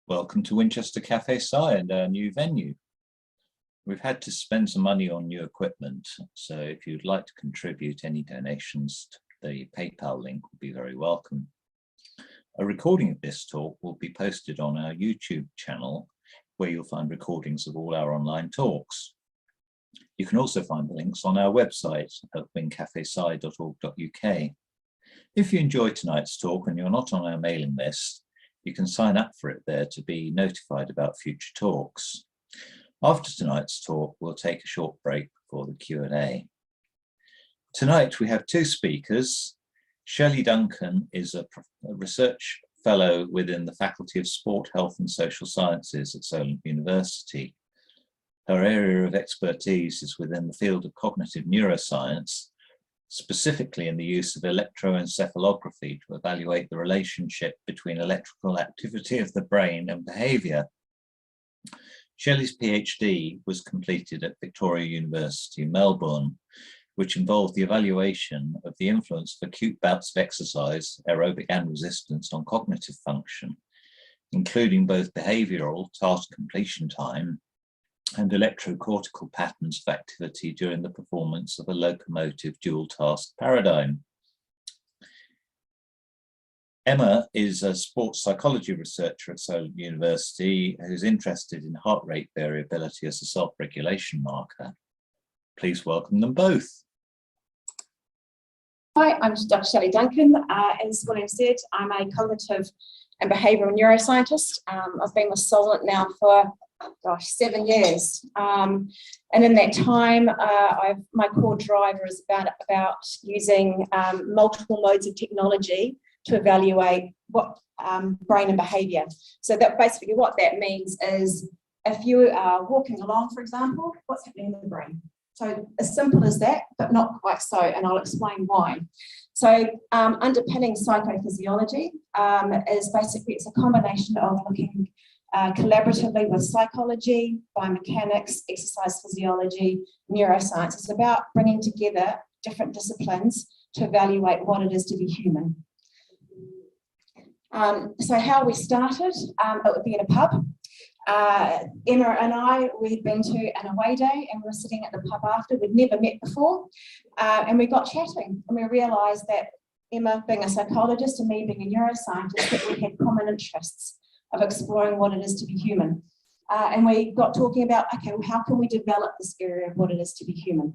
Welcome to Winchester Cafe Psy and our new venue. We've had to spend some money on new equipment, so if you'd like to contribute, any donations to the PayPal link will be very welcome. A recording of this talk will be posted on our YouTube channel, where you'll find recordings of all our online talks. You can also find the links on our website at wingcafepsi.org.uk. If you enjoyed tonight's talk and you're not on our mailing list, you can sign up for it there to be notified about future talks. After tonight's talk, we'll take a short break before the Q&A. Tonight we have two speakers. Shelley Duncan is a research fellow within the Faculty of Sport, Health and Social Sciences at Solent University. Her area of expertise is within the field of cognitive neuroscience, specifically in the use of electroencephalography to evaluate the relationship between electrical activity of the brain and behaviour. Shelley's PhD was completed at Victoria University, Melbourne, which involved the evaluation of the influence of acute bouts of exercise, aerobic and resistance, on cognitive function, including both behavioural task completion time and electrocortical patterns of activity during the performance of a locomotive dual task paradigm. Emma is a sports psychology researcher at Solent University who's interested in heart rate variability as a self-regulation marker. Please welcome them both. Hi, I'm Dr. Shelley Duncan. As William said, I'm a cognitive and behavioural neuroscientist. I've been with Solent now for 7 years, and in that time my core driver is about using multiple modes of technology to evaluate what brain and behaviour. So that basically what that means is, if you are walking along, for example, what's happening in the brain? So as simple as that, but not quite so, and I'll explain why. So underpinning psychophysiology is basically, it's a combination of looking collaboratively with psychology, biomechanics, exercise physiology, neuroscience. It's about bringing together different disciplines to evaluate what it is to be human. So how we started, it would be in a pub. Emma and I, we'd been to an away day and we were sitting at the pub after. We'd never met before, and we got chatting, and we realised that Emma being a psychologist and me being a neuroscientist, that we had common interests of exploring what it is to be human. And we got talking about, okay, well, how can we develop this area of what it is to be human?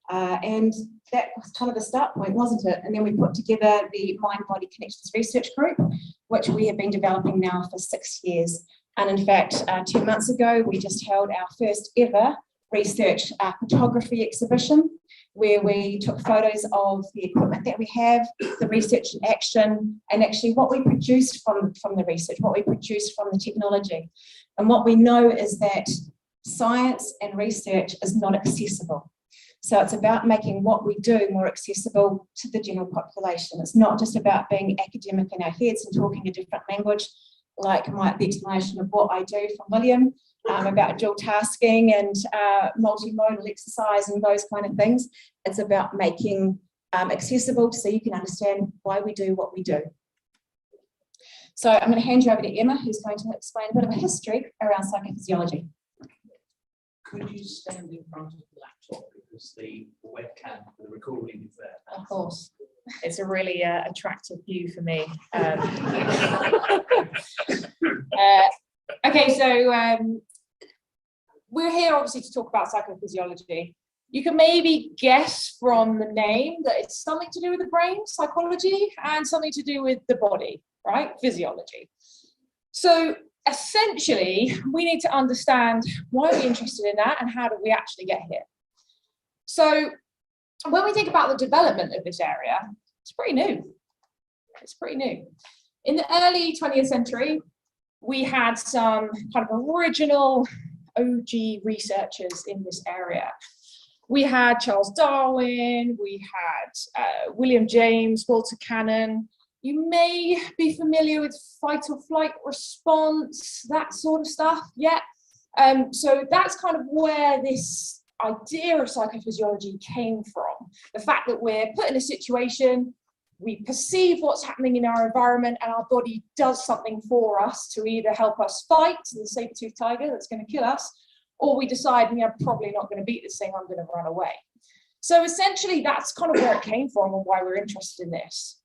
And that was kind of the start point, wasn't it? And then we put together the Mind-Body Connections Research Group, which we have been developing now for 6 years. And in fact, 2 months ago, we just held our first ever research photography exhibition, where we took photos of the equipment that we have, the research in action, and actually what we produced from the research, what we produced from the technology. And what we know is that science and research is not accessible. So it's about making what we do more accessible to the general population. It's not just about being academic in our heads and talking a different language, like the explanation of what I do from William, about dual tasking and multimodal exercise and those kind of things. It's about making accessible so you can understand why we do what we do. So I'm going to hand you over to Emma, who's going to explain a bit of a history around psychophysiology. Could you stand in front of the laptop, because the webcam, the recording is there? Of course. It's a really attractive view for me. Okay, so we're here obviously to talk about psychophysiology. You can maybe guess from the name that it's something to do with the brain, psychology, and something to do with the body, right? Physiology. So essentially, we need to understand why we're interested in that and how did we actually get here. So when we think about the development of this area, it's pretty new. It's pretty new. In the early 20th century, we had some kind of original OG researchers in this area. We had Charles Darwin, we had William James, Walter Cannon. You may be familiar with fight or flight response, that sort of stuff, yeah. So that's kind of where this idea of psychophysiology came from. The fact that we're put in a situation, we perceive what's happening in our environment, and our body does something for us to either help us fight the saber-toothed tiger that's going to kill us, or we decide, I'm probably not going to beat this thing, I'm going to run away. So essentially, that's kind of where it came from and why we're interested in this.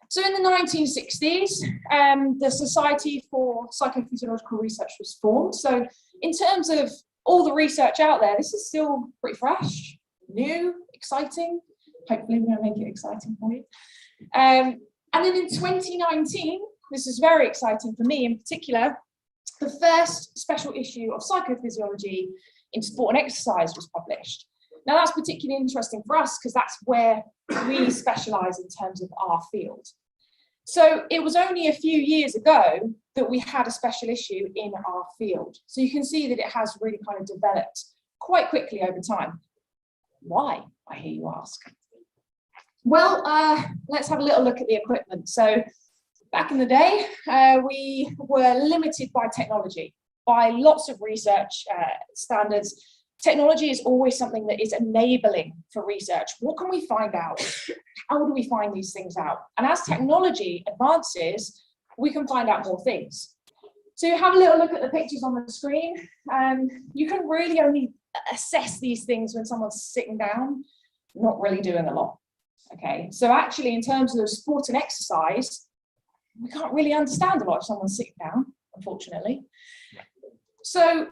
So in the 1960s, the Society for Psychophysiological Research was formed. So in terms of all the research out there, this is still pretty fresh, new, exciting. Hopefully we're going to make it exciting for you. And then in 2019, this is very exciting for me in particular, the first special issue of Psychophysiology in Sport and Exercise was published. Now that's particularly interesting for us because that's where we specialize in terms of our field. So it was only a few years ago that we had a special issue in our field. So you can see that it has really kind of developed quite quickly over time. Why, I hear you ask? Well, let's have a little look at the equipment. So back in the day, we were limited by technology, by lots of research standards. Technology is always something that is enabling for research. What can we find out? How do we find these things out? And as technology advances, we can find out more things. So you have a little look at the pictures on the screen. You can really only assess these things when someone's sitting down, not really doing a lot. Okay, so actually in terms of sport and exercise, we can't really understand a lot if someone's sitting down, unfortunately. So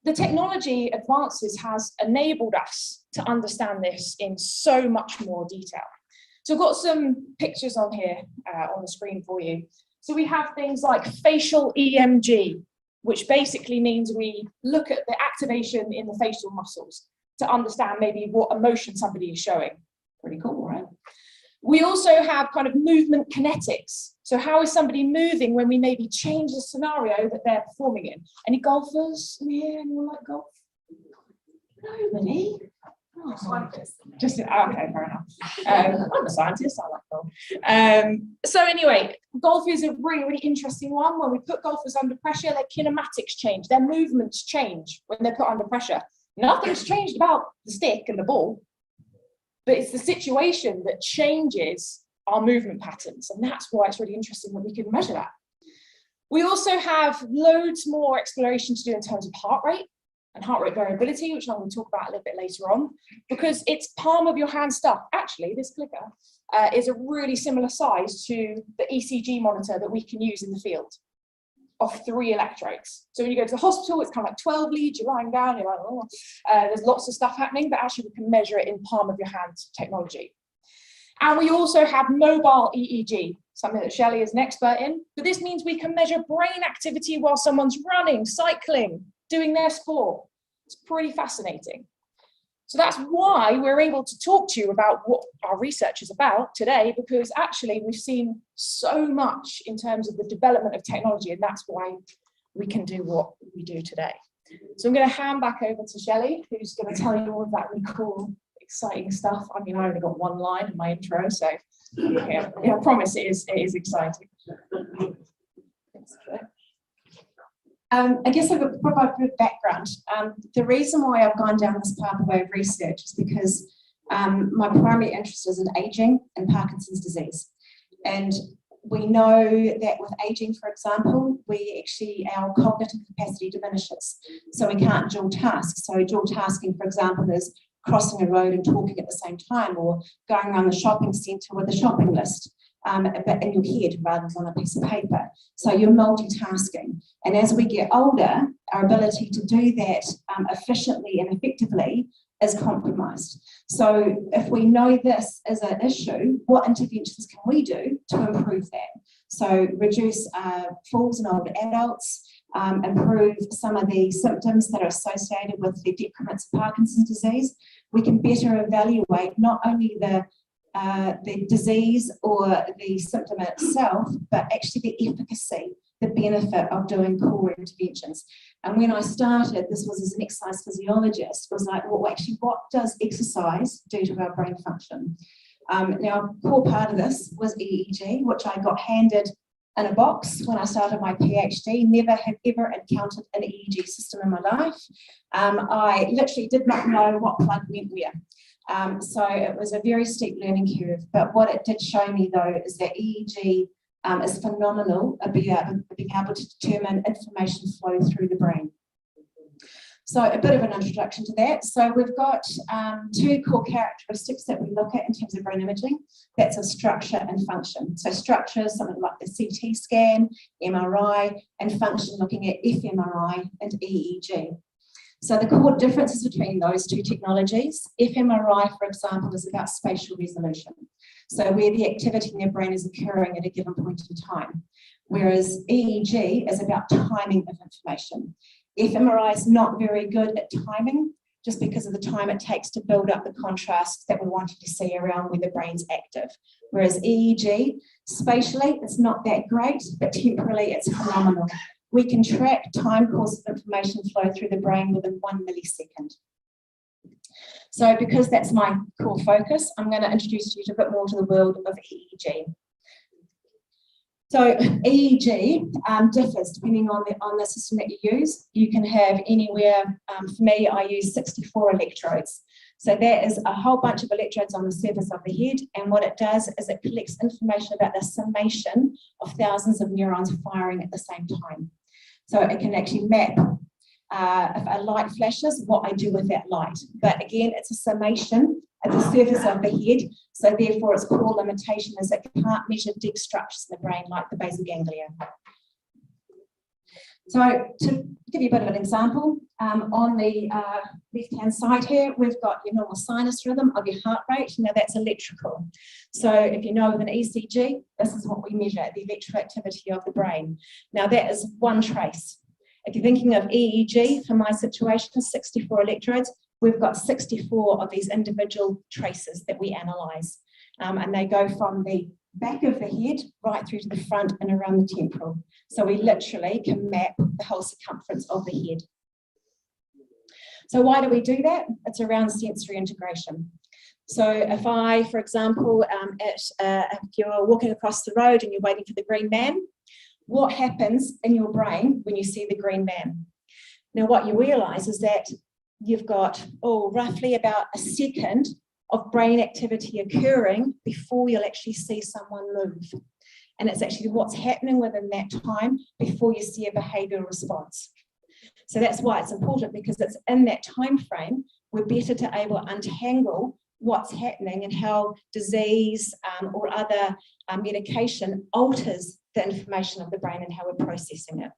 the technology advances has enabled us to understand this in so much more detail. So I've got some pictures on here on the screen for you. So we have things like facial EMG, which basically means we look at the activation in the facial muscles to understand maybe what emotion somebody is showing. Pretty cool, right? We also have kind of movement kinetics. So how is somebody moving when we maybe change the scenario that they're performing in? Any golfers in here? Anyone like golf? Nobody? Oh, just, okay, fair enough. I'm a scientist, I like golf. So anyway, golf is a really, really interesting one. When we put golfers under pressure, their kinematics change, their movements change when they're put under pressure. Nothing's changed about the stick and the ball, but it's the situation that changes our movement patterns. And that's why it's really interesting that we can measure that. We also have loads more exploration to do in terms of heart rate and heart rate variability, which I'm going to talk about a little bit later on, because it's palm of your hand stuff. Actually, this clicker is a really similar size to the ECG monitor that we can use in the field, of 3 electrodes. So when you go to the hospital, it's kind of like 12 leads, you're lying down, you're like, oh, there's lots of stuff happening, but actually we can measure it in palm of your hand technology. And we also have mobile EEG, something that Shelley is an expert in, but this means we can measure brain activity while someone's running, cycling, doing their sport. It's pretty fascinating. So that's why we're able to talk to you about what our research is about today, because actually we've seen so much in terms of the development of technology, and that's why we can do what we do today. So I'm going to hand back over to Shelley, who's going to tell you all of that really cool, exciting stuff. I mean, I only got one line in my intro, so yeah, I promise it is exciting. I guess I've got to provide a bit of background. The reason why I've gone down this pathway of research is because my primary interest is in aging and Parkinson's disease. And we know that with aging, for example, our cognitive capacity diminishes. So we can't dual task. So dual tasking, for example, is crossing a road and talking at the same time, or going around the shopping centre with a shopping list. But in your head rather than on a piece of paper. So you're multitasking. And as we get older, our ability to do that efficiently and effectively is compromised. So if we know this is an issue, what interventions can we do to improve that? So reduce falls in older adults, improve some of the symptoms that are associated with the detriments of Parkinson's disease. We can better evaluate not only the disease or the symptom itself, but actually the efficacy, the benefit of doing core interventions. And when I started, this was as an exercise physiologist, was like, well, actually, what does exercise do to our brain function? Now, a core part of this was EEG, which I got handed in a box when I started my PhD. Never have ever encountered an EEG system in my life. I literally did not know what plug went where. So it was a very steep learning curve. But what it did show me, though, is that EEG is phenomenal at being able to determine information flow through the brain. So a bit of an introduction to that. So we've got two core characteristics that we look at in terms of brain imaging. That's a structure and function. So structure is something like the CT scan, MRI, and function looking at fMRI and EEG. So the core differences between those two technologies, fMRI, for example, is about spatial resolution. So where the activity in your brain is occurring at a given point in time, whereas EEG is about timing of information. fMRI is not very good at timing, just because of the time it takes to build up the contrast that we wanted to see around when the brain's active. Whereas EEG, spatially, it's not that great, but temporally, it's phenomenal. We can track time course of information flow through the brain within 1 millisecond. So because that's my core focus, I'm going to introduce you a bit more to the world of EEG. So EEG differs depending on the system that you use. You can have anywhere, for me, I use 64 electrodes. So that is a whole bunch of electrodes on the surface of the head, and what it does is it collects information about the summation of thousands of neurons firing at the same time. So it can actually map if a light flashes, what I do with that light. But again, it's a summation at the surface of the head, so therefore its core limitation is it can't measure deep structures in the brain like the basal ganglia. So to give you a bit of an example, on the left-hand side here, we've got your normal sinus rhythm of your heart rate. Now that's electrical. So if you know with an ECG, this is what we measure, the electrical activity of the brain. Now that is one trace. If you're thinking of EEG, for my situation, 64 electrodes, we've got 64 of these individual traces that we analyse. And they go from the back of the head right through to the front and around the temporal. So we literally can map the whole circumference of the head. So why do we do that? It's around sensory integration. So if I, for example, if you're walking across the road and you're waiting for the green man, what happens in your brain when you see the green man? Now what you realise is that you've got roughly about a second of brain activity occurring before you'll actually see someone move. And it's actually what's happening within that time before you see a behavioural response. So that's why it's important, because it's in that time frame we're better to able to untangle what's happening and how disease or other medication alters the information of the brain and how we're processing it.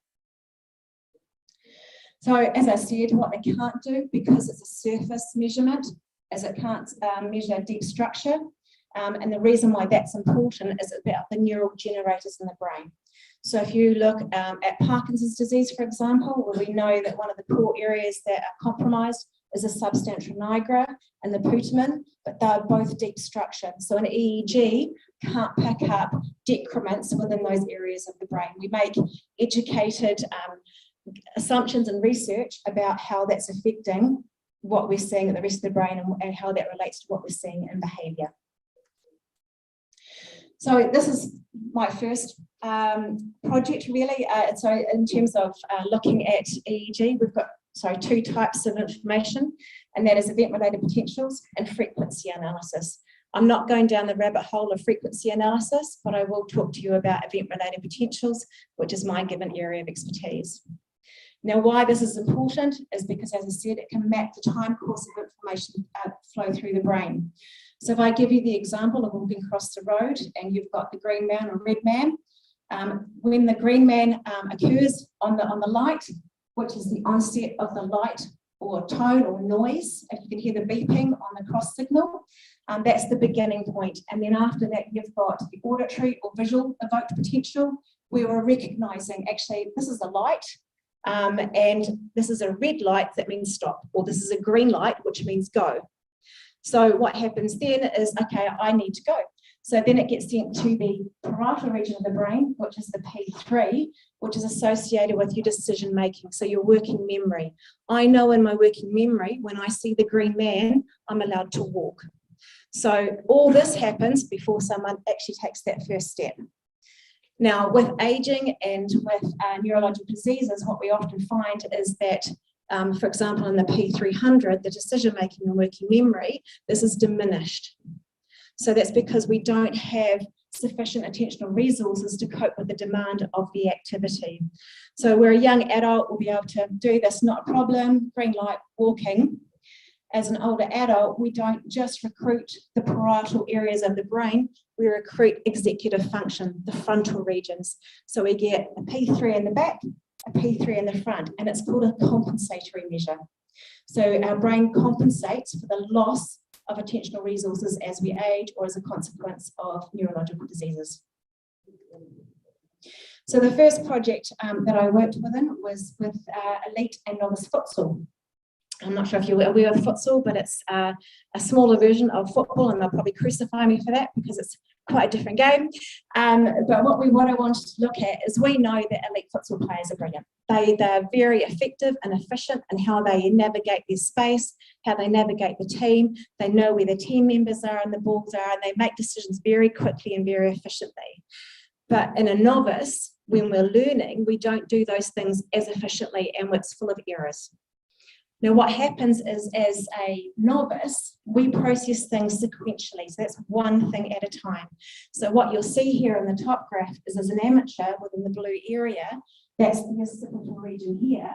So as I said, what they can't do, because it's a surface measurement, is it can't measure deep structure. And the reason why that's important is about the neural generators in the brain. So if you look at Parkinson's disease, for example, where we know that one of the core areas that are compromised is the substantia nigra and the putamen, but they're both deep structure. So an EEG can't pick up decrements within those areas of the brain. We make educated assumptions and research about how that's affecting what we're seeing at the rest of the brain and how that relates to what we're seeing in behaviour. So this is my first project really. So in terms of looking at EEG, we've got two types of information, and that is event-related potentials and frequency analysis. I'm not going down the rabbit hole of frequency analysis, but I will talk to you about event-related potentials, which is my given area of expertise. Now, why this is important is because, as I said, it can map the time course of information flow through the brain. So if I give you the example of walking across the road and you've got the green man or red man, when the green man occurs on the light, which is the onset of the light or tone or noise, if you can hear the beeping on the cross signal, that's the beginning point. And then after that, you've got the auditory or visual evoked potential, where we're recognising, actually, this is a light, and this is a red light, that means stop, or this is a green light, which means go. So what happens then is, okay, I need to go. So then it gets sent to the parietal region of the brain, which is the P3, which is associated with your decision making, so your working memory. I know in my working memory, when I see the green man, I'm allowed to walk. So all this happens before someone actually takes that first step. Now, with aging and with neurological diseases, what we often find is that For example, in the P300, the decision-making and working memory, this is diminished. So that's because we don't have sufficient attentional resources to cope with the demand of the activity. So where a young adult will be able to do this, not a problem, green light, walking. As an older adult, we don't just recruit the parietal areas of the brain, we recruit executive function, the frontal regions. So we get a P3 in the back, a P3 in the front, and it's called a compensatory measure. So our brain compensates for the loss of attentional resources as we age or as a consequence of neurological diseases. So the first project that I worked within was with elite and novice futsal. I'm not sure if you're aware of futsal, but it's a smaller version of football, and they'll probably crucify me for that because it's quite a different game. But what I wanted to look at is we know that elite futsal players are brilliant. They're very effective and efficient in how they navigate their space, how they navigate the team. They know where the team members are and the balls are, and they make decisions very quickly and very efficiently. But in a novice, when we're learning, we don't do those things as efficiently, and it's full of errors. Now, what happens is, as a novice, we process things sequentially. So that's one thing at a time. So what you'll see here in the top graph is, as an amateur within the blue area, that's the occipital region here.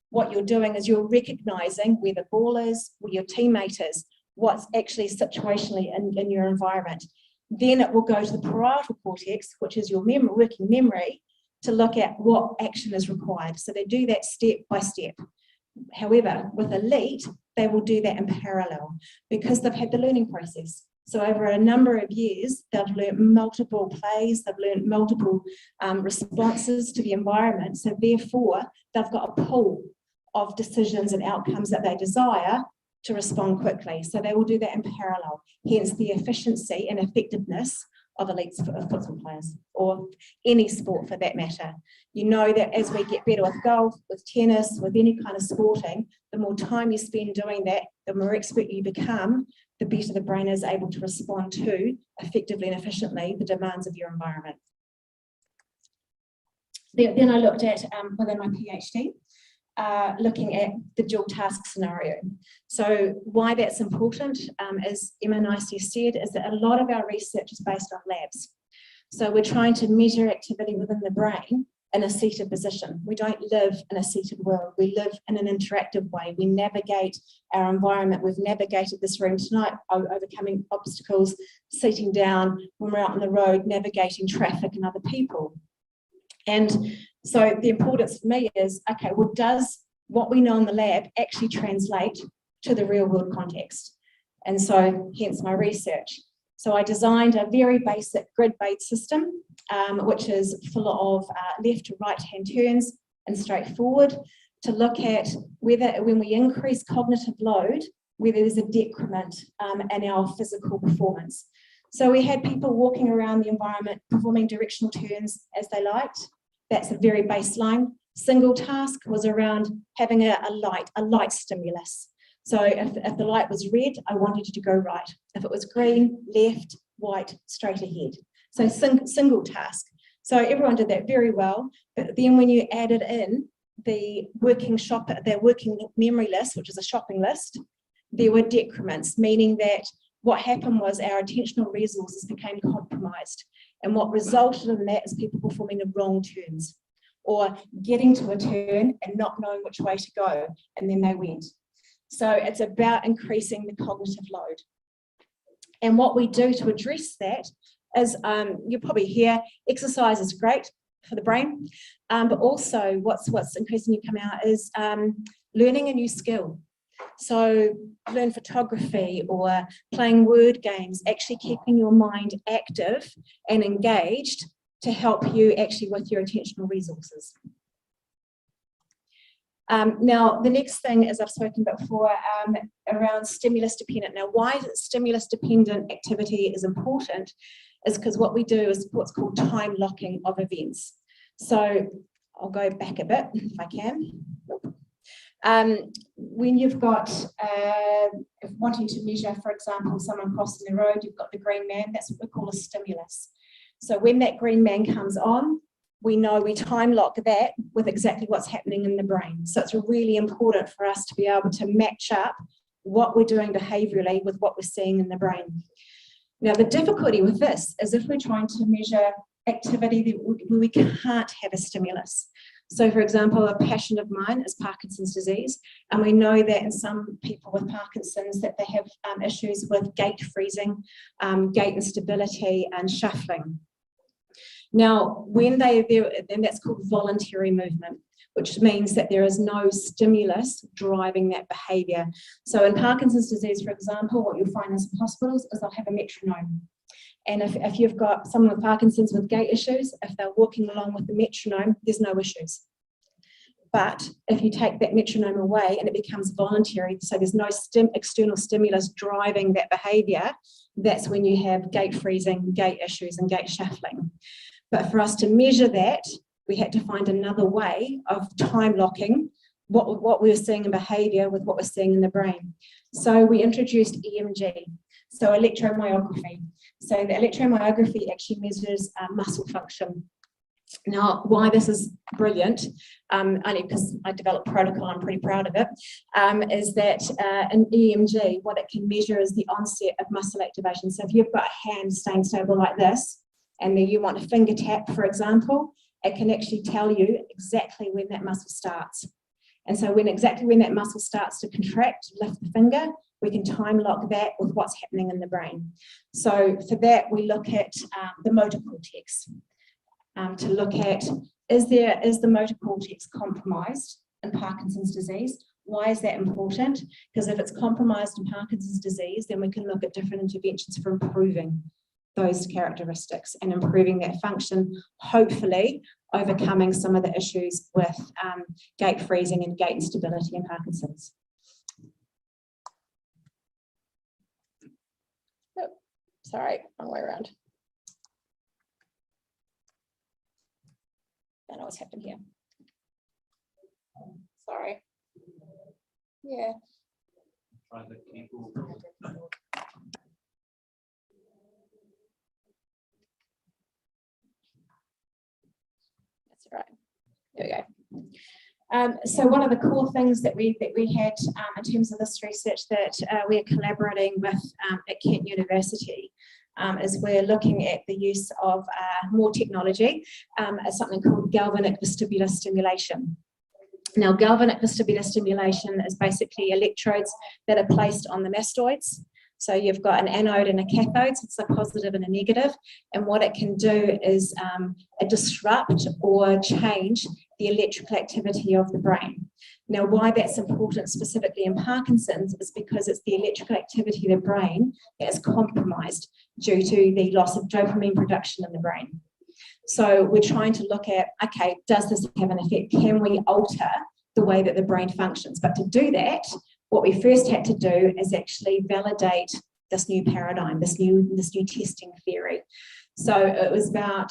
What you're doing is you're recognizing where the ball is, where your teammate is, what's actually situationally in your environment. Then it will go to the parietal cortex, which is your working memory, to look at what action is required. So they do that step by step. However, with elite, they will do that in parallel because they've had the learning process. So over a number of years, they've learned multiple plays, they've learned multiple responses to the environment. So therefore, they've got a pool of decisions and outcomes that they desire to respond quickly. So they will do that in parallel, hence the efficiency and effectiveness of elite futsal players, or any sport for that matter. You know that as we get better with golf, with tennis, with any kind of sporting, the more time you spend doing that, the more expert you become, the better the brain is able to respond to effectively and efficiently the demands of your environment. Then I looked at, within my PhD, looking at the dual task scenario. So why that's important, as Emma nicely said, is that a lot of our research is based on labs. So we're trying to measure activity within the brain in a seated position. We don't live in a seated world. We live in an interactive way. We navigate our environment. We've navigated this room tonight, overcoming obstacles, sitting down when we're out on the road, navigating traffic and other people. And so the importance for me is, okay, well, does what we know in the lab actually translate to the real world context? And so hence my research. So I designed a very basic grid-based system, which is full of left to right-hand turns and straightforward, to look at whether when we increase cognitive load, whether there's a decrement in our physical performance. So we had people walking around the environment, performing directional turns as they liked. That's a very baseline. Single task was around having a light stimulus. So if the light was red, I wanted you to go right. If it was green, left, white, straight ahead. So single task. So everyone did that very well. But then when you added in the working memory list, which is a shopping list, there were decrements, meaning that what happened was our attentional resources became compromised. And what resulted in that is people performing the wrong turns or getting to a turn and not knowing which way to go, and then they went. So it's about increasing the cognitive load. And what we do to address that is, you'll probably hear, exercise is great for the brain, but also what's increasingly come out is learning a new skill. So learn photography or playing word games, actually keeping your mind active and engaged to help you actually with your attentional resources. Now, the next thing, as I've spoken before, around stimulus dependent. Now, why stimulus dependent activity is important is because what we do is what's called time locking of events. So I'll go back a bit if I can. When you've got, if wanting to measure, for example, someone crossing the road, you've got the green man, that's what we call a stimulus. So when that green man comes on, we know we time lock that with exactly what's happening in the brain. So it's really important for us to be able to match up what we're doing behaviourally with what we're seeing in the brain. Now, the difficulty with this is if we're trying to measure activity where we can't have a stimulus. So, for example, a passion of mine is Parkinson's disease, and we know that in some people with Parkinson's that they have issues with gait freezing, gait instability, and shuffling. Now, when then that's called voluntary movement, which means that there is no stimulus driving that behaviour. So in Parkinson's disease, for example, what you'll find in some hospitals is they'll have a metronome. And if you've got someone with Parkinson's with gait issues, if they're walking along with the metronome, there's no issues. But if you take that metronome away and it becomes voluntary, so there's no external stimulus driving that behaviour, that's when you have gait freezing, gait issues, and gait shuffling. But for us to measure that, we had to find another way of time locking what we were seeing in behaviour with what we're seeing in the brain. So we introduced EMG, so electromyography. So the electromyography actually measures muscle function. Now, why this is brilliant, only because I developed protocol, I'm pretty proud of it, is that in EMG, what it can measure is the onset of muscle activation. So if you've got a hand staying stable like this, and then you want a finger tap, for example, it can actually tell you exactly when that muscle starts. And so exactly when that muscle starts to contract, lift the finger, we can time lock that with what's happening in the brain. So for that, we look at the motor cortex to look at, is the motor cortex compromised in Parkinson's disease? Why is that important? Because if it's compromised in Parkinson's disease, then we can look at different interventions for improving those characteristics and improving that function, hopefully overcoming some of the issues with gait freezing and gait instability in Parkinson's. Oh, sorry, wrong way around. I don't know what's happened here. Sorry. Yeah. Try the keyboard. Right, there we go. So one of the core things that we had in terms of this research that we're collaborating with at Kent University is we're looking at the use of more technology as something called galvanic vestibular stimulation. Now, galvanic vestibular stimulation is basically electrodes that are placed on the mastoids. So you've got an anode and a cathode, so it's a positive and a negative, and what it can do is disrupt or change the electrical activity of the brain. Now, why that's important specifically in Parkinson's is because it's the electrical activity of the brain that is compromised due to the loss of dopamine production in the brain. So we're trying to look at, okay, does this have an effect? Can we alter the way that the brain functions? But to do that, what we first had to do is actually validate this new paradigm, this new testing theory. So it was about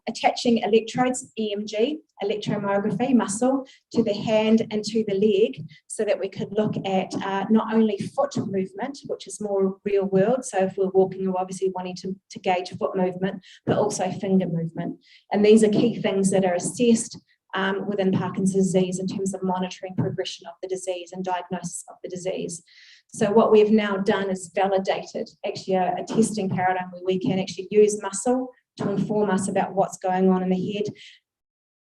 attaching electrodes, EMG, electromyography, muscle, to the hand and to the leg, so that we could look at not only foot movement, which is more real world, so if we're walking, we're obviously wanting to gauge foot movement, but also finger movement. And these are key things that are assessed within Parkinson's disease in terms of monitoring progression of the disease and diagnosis of the disease. So what we've now done is validated actually a testing paradigm where we can actually use muscle to inform us about what's going on in the head.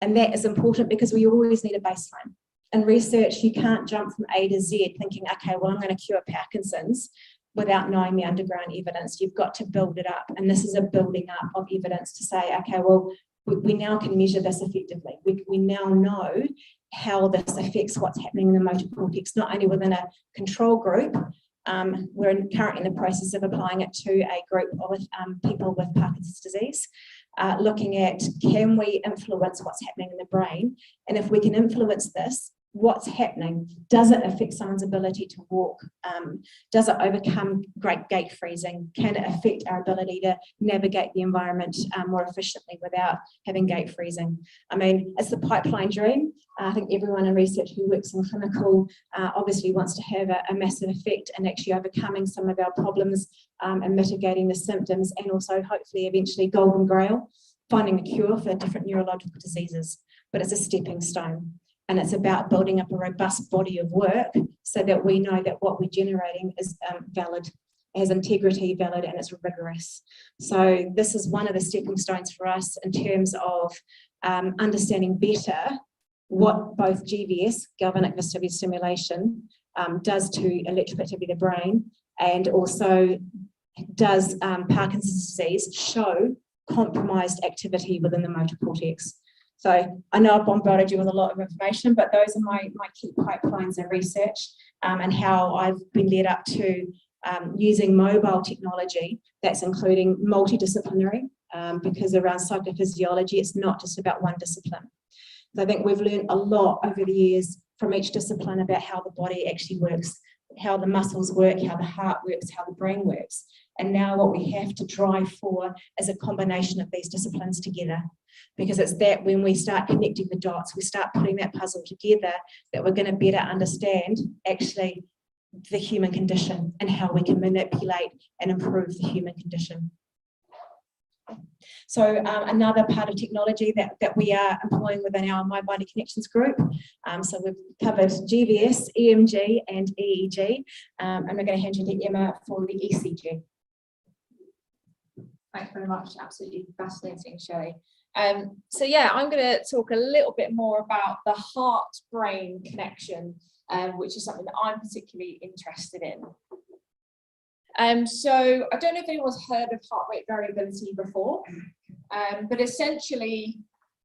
And that is important because we always need a baseline. In research, you can't jump from A to Z thinking, okay, well, I'm going to cure Parkinson's without knowing the underground evidence. You've got to build it up. And this is a building up of evidence to say, okay, well, we now can measure this effectively. We now know how this affects what's happening in the motor cortex, not only within a control group. We're currently in the process of applying it to a group of people with Parkinson's disease, looking at, can we influence what's happening in the brain? And if we can influence this, what's happening? Does it affect someone's ability to walk? Does it overcome great gait freezing? Can it affect our ability to navigate the environment more efficiently without having gait freezing? I mean, it's the pipeline dream. I think everyone in research who works in clinical obviously wants to have a massive effect in actually overcoming some of our problems and mitigating the symptoms, and also hopefully eventually golden grail finding a cure for different neurological diseases, but it's a stepping stone. And it's about building up a robust body of work so that we know that what we're generating is valid, has integrity, valid, and it's rigorous. So this is one of the stepping stones for us in terms of understanding better what both GVS, galvanic vestibular stimulation, does to electrical activity of the brain, and also does Parkinson's disease show compromised activity within the motor cortex. So I know I've bombarded you with a lot of information, but those are my key pipelines of research and how I've been led up to using mobile technology that's including multidisciplinary, because around psychophysiology, it's not just about one discipline. So I think we've learned a lot over the years from each discipline about how the body actually works, how the muscles work, how the heart works, how the brain works. And now what we have to drive for is a combination of these disciplines together, because it's that when we start connecting the dots, we start putting that puzzle together, that we're going to better understand actually the human condition and how we can manipulate and improve the human condition. So another part of technology that we are employing within our My Body Connections group. So we've covered GVS, EMG and EEG, and we're going to hand you to Emma for the ECG. Thanks very much. Absolutely fascinating, Shelley. So yeah, I'm going to talk a little bit more about the heart-brain connection, which is something that I'm particularly interested in. So I don't know if anyone's heard of heart rate variability before, but essentially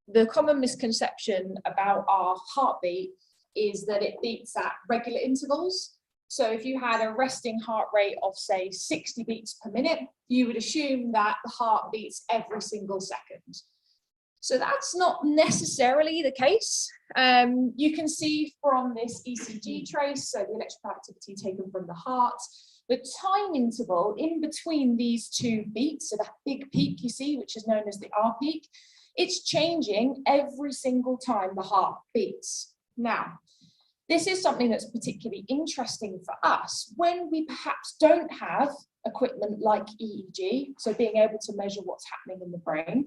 the common misconception about our heartbeat is that it beats at regular intervals. So if you had a resting heart rate of, say, 60 beats per minute, you would assume that the heart beats every single second. So that's not necessarily the case. You can see from this ECG trace, so the electrical activity taken from the heart, the time interval in between these two beats, so that big peak you see, which is known as the R peak, it's changing every single time the heart beats. Now, this is something that's particularly interesting for us when we perhaps don't have equipment like EEG, so being able to measure what's happening in the brain,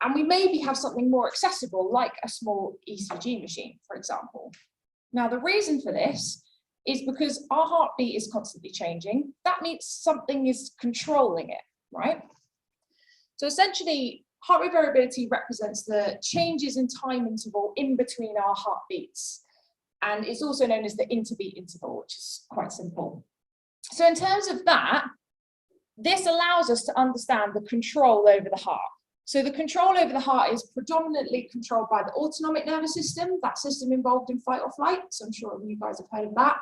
and we maybe have something more accessible like a small ECG machine, for example. Now, the reason for this is because our heartbeat is constantly changing. That means something is controlling it, right? So essentially, heart rate variability represents the changes in time interval in between our heartbeats. And it's also known as the interbeat interval, which is quite simple. So in terms of that, this allows us to understand the control over the heart. So the control over the heart is predominantly controlled by the autonomic nervous system, that system involved in fight or flight. So I'm sure you guys have heard of that.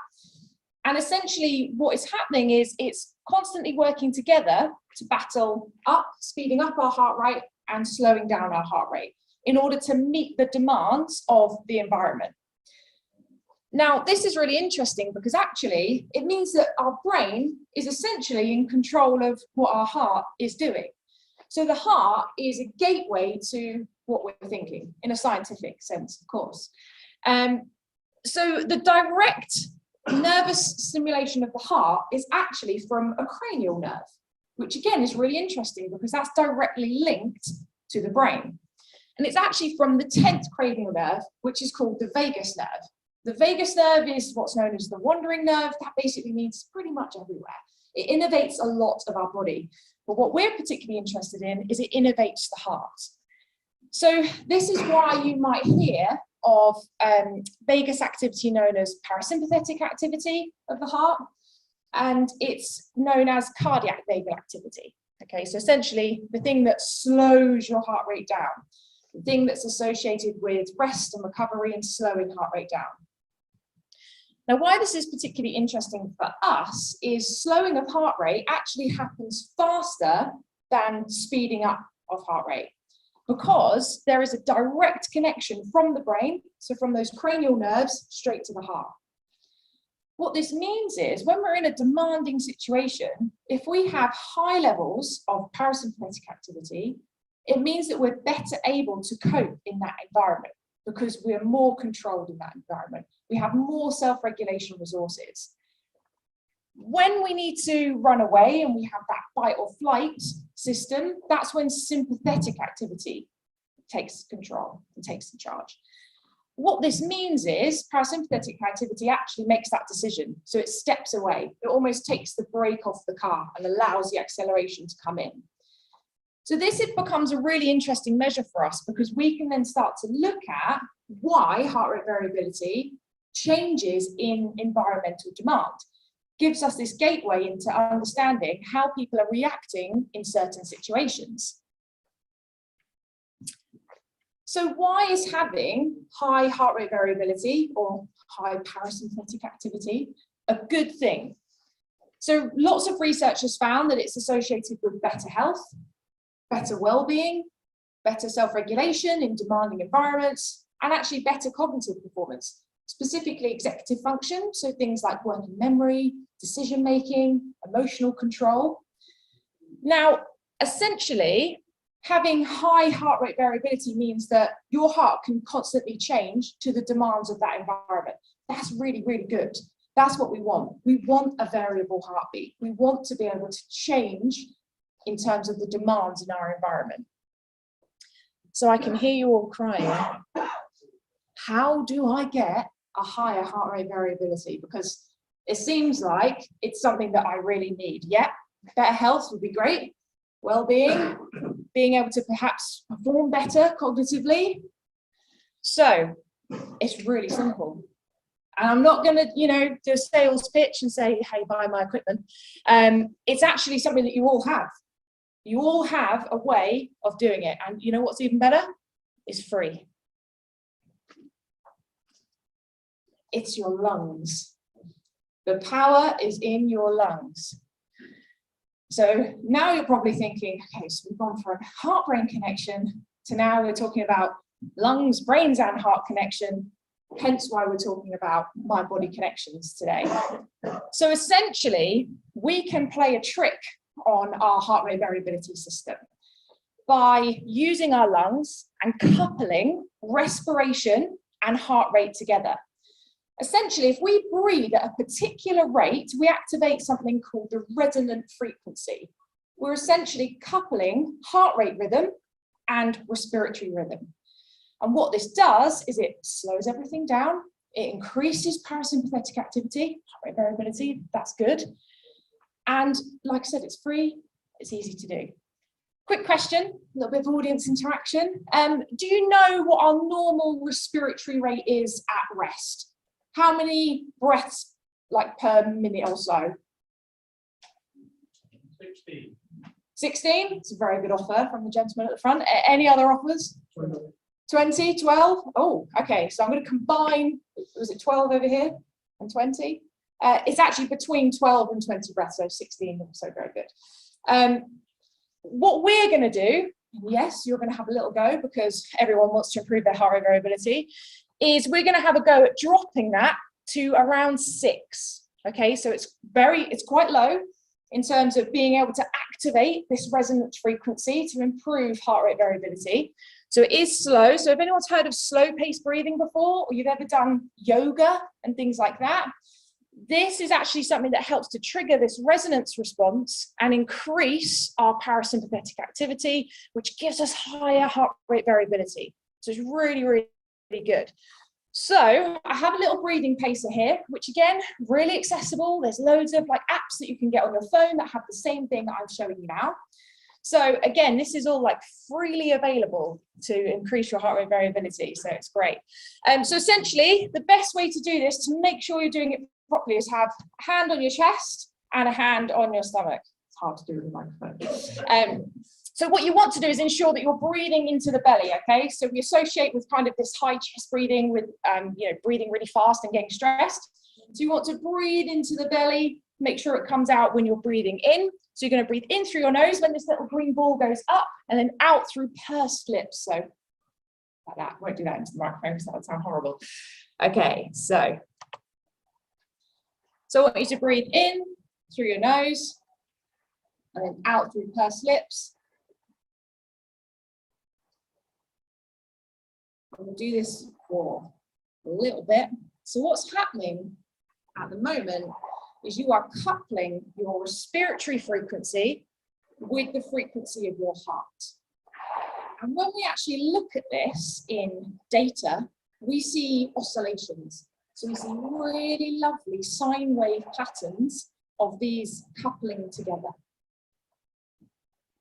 And essentially what is happening is it's constantly working together to battle up, speeding up our heart rate and slowing down our heart rate in order to meet the demands of the environment. Now, this is really interesting because actually it means that our brain is essentially in control of what our heart is doing. So the heart is a gateway to what we're thinking in a scientific sense, of course. So the direct nervous stimulation of the heart is actually from a cranial nerve, which again is really interesting because that's directly linked to the brain. And it's actually from the 10th cranial nerve, which is called the vagus nerve. The vagus nerve is what's known as the wandering nerve. That basically means pretty much everywhere. It innervates a lot of our body. But what we're particularly interested in is it innervates the heart. So this is why you might hear of vagus activity known as parasympathetic activity of the heart, and it's known as cardiac vagal activity. Okay, so essentially the thing that slows your heart rate down, the thing that's associated with rest and recovery and slowing heart rate down. Now, why this is particularly interesting for us is slowing of heart rate actually happens faster than speeding up of heart rate, because there is a direct connection from the brain, so from those cranial nerves straight to the heart. What this means is when we're in a demanding situation, if we have high levels of parasympathetic activity, it means that we're better able to cope in that environment because we're more controlled in that environment. We have more self-regulation resources. When we need to run away and we have that fight or flight system, that's when sympathetic activity takes control and takes the charge. What this means is parasympathetic activity actually makes that decision. So it steps away. It almost takes the brake off the car and allows the acceleration to come in. So this becomes a really interesting measure for us, because we can then start to look at why heart rate variability changes in environmental demand. Gives us this gateway into understanding how people are reacting in certain situations. So why is having high heart rate variability or high parasympathetic activity a good thing? So lots of research has found that it's associated with better health, better well-being, better self-regulation in demanding environments, and actually better cognitive performance, specifically executive function, so things like working memory, decision-making, emotional control. Now, essentially, having high heart rate variability means that your heart can constantly change to the demands of that environment. That's really, really good. That's what we want. We want a variable heartbeat. We want to be able to change in terms of the demands in our environment. So I can hear you all crying. How do I get a higher heart rate variability? Because it seems like it's something that I really need. Yeah, better health would be great. Well-being, being able to perhaps perform better cognitively. So it's really simple. And I'm not going to, do a sales pitch and say, hey, buy my equipment. It's actually something that you all have. You all have a way of doing it. And you know what's even better? It's free. It's your lungs. The power is in your lungs. So now you're probably thinking, okay, so we've gone from heart-brain connection to now we're talking about lungs, brains, and heart connection, hence why we're talking about mind-body connections today. So essentially, we can play a trick on our heart rate variability system by using our lungs and coupling respiration and heart rate together. Essentially, if we breathe at a particular rate, we activate something called the resonant frequency. We're essentially coupling heart rate rhythm and respiratory rhythm. And what this does is it slows everything down, it increases parasympathetic activity, heart rate variability, that's good. And like I said, it's free, it's easy to do. Quick question, a little bit of audience interaction. Do you know what our normal respiratory rate is at rest? How many breaths, like per minute or so? 16. 16? It's a very good offer from the gentleman at the front. Any other offers? 20, 12? Oh, okay. So I'm going to combine, was it 12 over here and 20? It's actually between 12 and 20 breaths, so 16, so very good. What we're going to do, yes, you're going to have a little go because everyone wants to improve their heart rate variability, is we're going to have a go at dropping that to around 6. Okay, so it's quite low in terms of being able to activate this resonance frequency to improve heart rate variability. So it is slow. So if anyone's heard of slow pace breathing before, or you've ever done yoga and things like that, this is actually something that helps to trigger this resonance response and increase our parasympathetic activity, which gives us higher heart rate variability. So it's really, really good. So I have a little breathing pacer here, which again, really accessible. There's loads of apps that you can get on your phone that have the same thing that I'm showing you now. So again, this is all freely available to increase your heart rate variability. So it's great. So essentially, the best way to do this to make sure you're doing it properly is have a hand on your chest and a hand on your stomach. It's hard to do with a microphone. So what you want to do is ensure that you're breathing into the belly, okay? So we associate with kind of this high chest breathing with, breathing really fast and getting stressed. So you want to breathe into the belly, make sure it comes out when you're breathing in. So you're going to breathe in through your nose when this little green ball goes up, and then out through pursed lips. So like that. I won't do that into the microphone because that would sound horrible. Okay, so I want you to breathe in through your nose and then out through pursed lips. We'll do this for a little bit. So what's happening at the moment is you are coupling your respiratory frequency with the frequency of your heart. And when we actually look at this in data, we see oscillations. So we see really lovely sine wave patterns of these coupling together.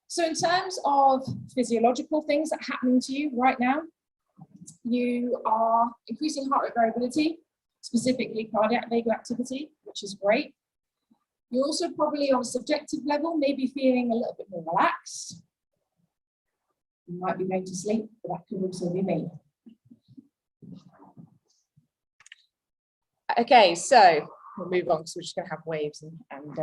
So in terms of physiological things that are happening to you right now, you are increasing heart rate variability, specifically cardiac vagal activity, which is great. You're also probably on a subjective level, maybe feeling a little bit more relaxed. You might be going to sleep, but that could also be me. Okay, so we'll move on because we're just going to have waves and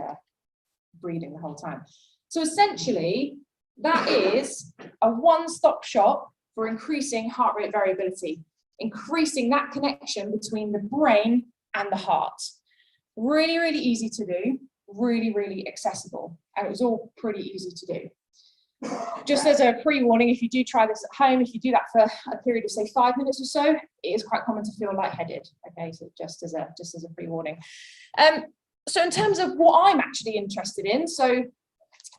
breathing the whole time. So essentially, that is a one-stop shop for increasing heart rate variability, increasing that connection between the brain and the heart. Really, really easy to do, really, really accessible, and it was all pretty easy to do. Just as a pre-warning, if you do try this at home, if you do that for a period of say 5 minutes or so, it is quite common to feel lightheaded. Okay, so just as a pre-warning. So in terms of what I'm actually interested in, so if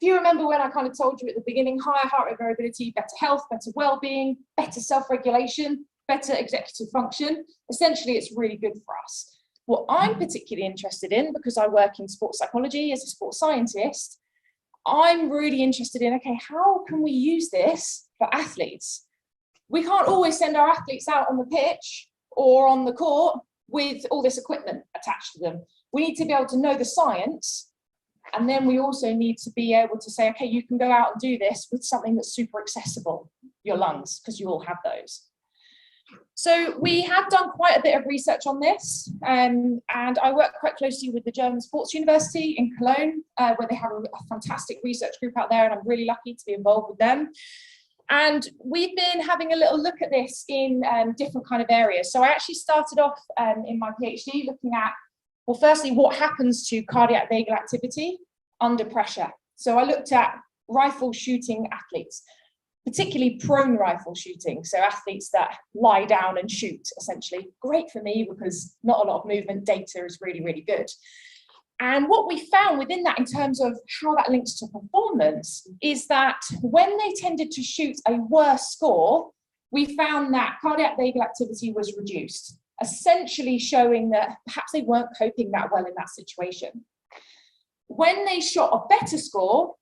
you remember when I kind of told you at the beginning, higher heart rate variability, better health, better well-being, better self-regulation, better executive function, essentially it's really good for us. What I'm particularly interested in, because I work in sports psychology as a sports scientist, I'm really interested in, okay, how can we use this for athletes? We can't always send our athletes out on the pitch or on the court with all this equipment attached to them. We need to be able to know the science, and then we also need to be able to say, okay, you can go out and do this with something that's super accessible, your lungs, because you all have those. So we have done quite a bit of research on this, and I work quite closely with the German Sports University in Cologne, where they have a fantastic research group out there, and I'm really lucky to be involved with them. And we've been having a little look at this in different kind of areas. So I actually started off in my PhD looking at, well, firstly, what happens to cardiac vagal activity under pressure. So I looked at rifle shooting athletes, particularly prone rifle shooting, so athletes that lie down and shoot, essentially. Great for me because not a lot of movement, data is really, really good. And what we found within that in terms of how that links to performance is that when they tended to shoot a worse score, we found that cardiac vagal activity was reduced, essentially showing that perhaps they weren't coping that well in that situation. When they shot a better score,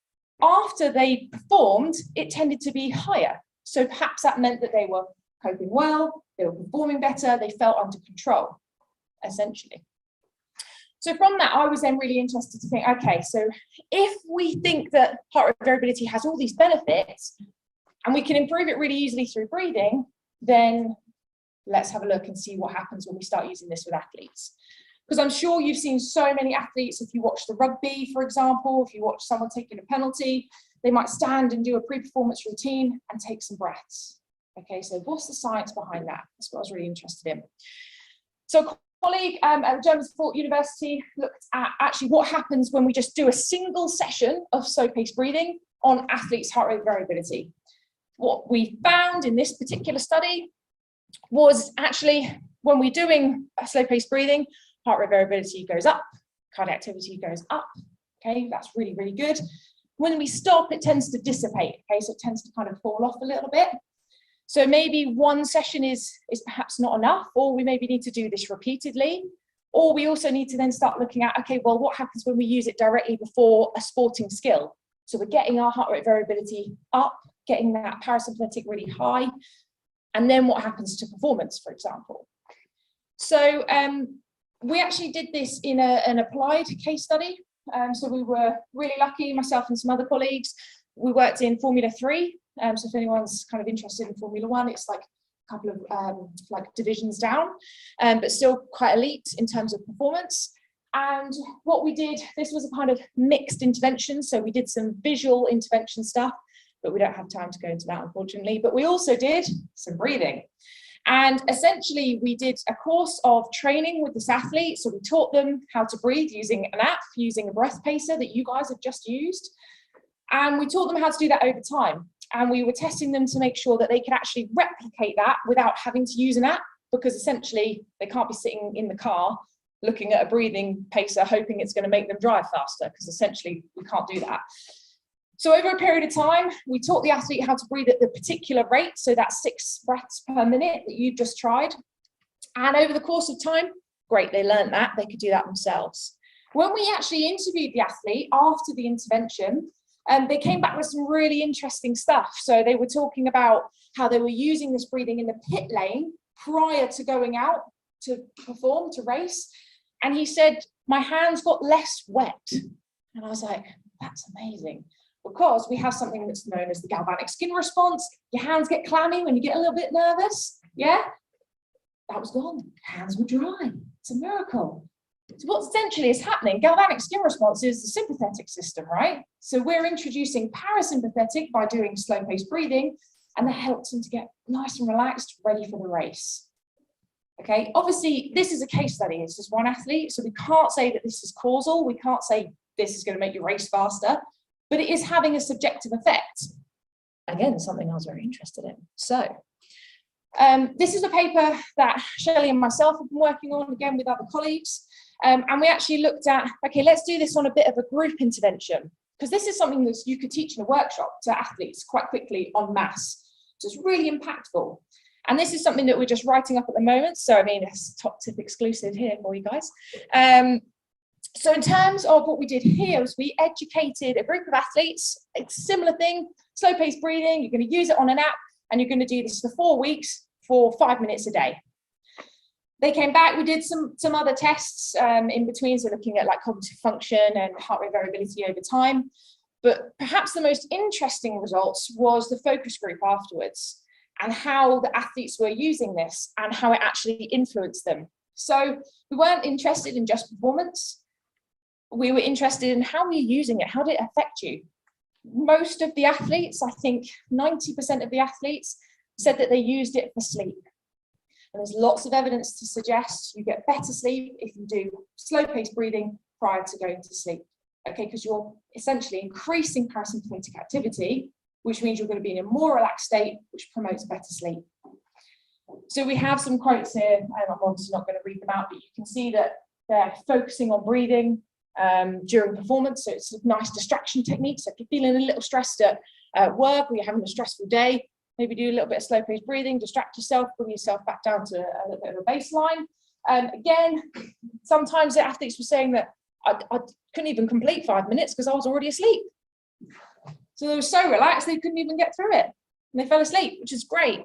after they performed, it tended to be higher. So perhaps that meant that they were coping well, they were performing better, they felt under control, essentially. So from that, I was then really interested to think, okay, so if we think that heart rate variability has all these benefits and we can improve it really easily through breathing, then let's have a look and see what happens when we start using this with athletes. Because I'm sure you've seen so many athletes, if you watch the rugby, for example, if you watch someone taking a penalty, they might stand and do a pre-performance routine and take some breaths. Okay, so what's the science behind that? That's what I was really interested in. So a colleague at the German Sports University looked at actually what happens when we just do a single session of slow-paced breathing on athletes' heart rate variability. What we found in this particular study was actually when we're doing a slow-paced breathing, heart rate variability goes up, cardiac activity goes up. Okay, that's really, really good. When we stop, it tends to dissipate. Okay, so it tends to kind of fall off a little bit. So maybe one session is perhaps not enough, or we maybe need to do this repeatedly. Or we also need to then start looking at, okay, well, what happens when we use it directly before a sporting skill? So we're getting our heart rate variability up, getting that parasympathetic really high. And then what happens to performance, for example? So we actually did this in an applied case study. So we were really lucky, myself and some other colleagues. We worked in Formula 3. So if anyone's kind of interested in Formula 1, it's like a couple of like divisions down, but still quite elite in terms of performance. And what we did, this was a kind of mixed intervention. So we did some visual intervention stuff, but we don't have time to go into that, unfortunately. But we also did some breathing. And essentially, we did a course of training with this athlete. So we taught them how to breathe using an app, using a breath pacer that you guys have just used. And we taught them how to do that over time. And we were testing them to make sure that they could actually replicate that without having to use an app, because essentially they can't be sitting in the car looking at a breathing pacer, hoping it's going to make them drive faster, because essentially we can't do that. So over a period of time, we taught the athlete how to breathe at the particular rate, so that's 6 breaths per minute that you've just tried. And over the course of time, great, they learned that, they could do that themselves. When we actually interviewed the athlete after the intervention, they came back with some really interesting stuff. So they were talking about how they were using this breathing in the pit lane prior to going out to perform, to race. And he said, my hands got less wet. And I was like, that's amazing. Because we have something that's known as the galvanic skin response. Your hands get clammy when you get a little bit nervous. Yeah, that was gone. Hands were dry. It's a miracle. So what essentially is happening, galvanic skin response is the sympathetic system, right? So we're introducing parasympathetic by doing slow-paced breathing, and that helps them to get nice and relaxed, ready for the race. Okay, obviously this is a case study. It's just one athlete, so we can't say that this is causal. We can't say this is going to make you race faster, but it is having a subjective effect. Again, something I was very interested in. So this is a paper that Shelley and myself have been working on, again with other colleagues. And we actually looked at, okay, let's do this on a bit of a group intervention, because this is something that you could teach in a workshop to athletes quite quickly en masse. So it's really impactful. And this is something that we're just writing up at the moment. So, I mean, it's top tip exclusive here for you guys. So in terms of what we did here was we educated a group of athletes. It's a similar thing, slow-paced breathing. You're going to use it on an app, and you're going to do this for 4 weeks for 5 minutes a day. They came back, we did some other tests in between, so looking at like cognitive function and heart rate variability over time. But perhaps the most interesting results was the focus group afterwards, and how the athletes were using this and how it actually influenced them. So we weren't interested in just performance. We were interested in how we're using it, how did it affect you? Most of the athletes, I think 90% of the athletes, said that they used it for sleep. And there's lots of evidence to suggest you get better sleep if you do slow-paced breathing prior to going to sleep. Okay, because you're essentially increasing parasympathetic activity, which means you're going to be in a more relaxed state, which promotes better sleep. So we have some quotes here, and I'm obviously not going to read them out, but you can see that they're focusing on breathing during performance. So it's a nice distraction technique. So if you're feeling a little stressed at work, or you're having a stressful day, maybe do a little bit of slow-paced breathing, distract yourself, bring yourself back down to a little bit of a baseline. Again, sometimes the athletes were saying that I couldn't even complete 5 minutes because I was already asleep. So they were so relaxed they couldn't even get through it, and they fell asleep, which is great.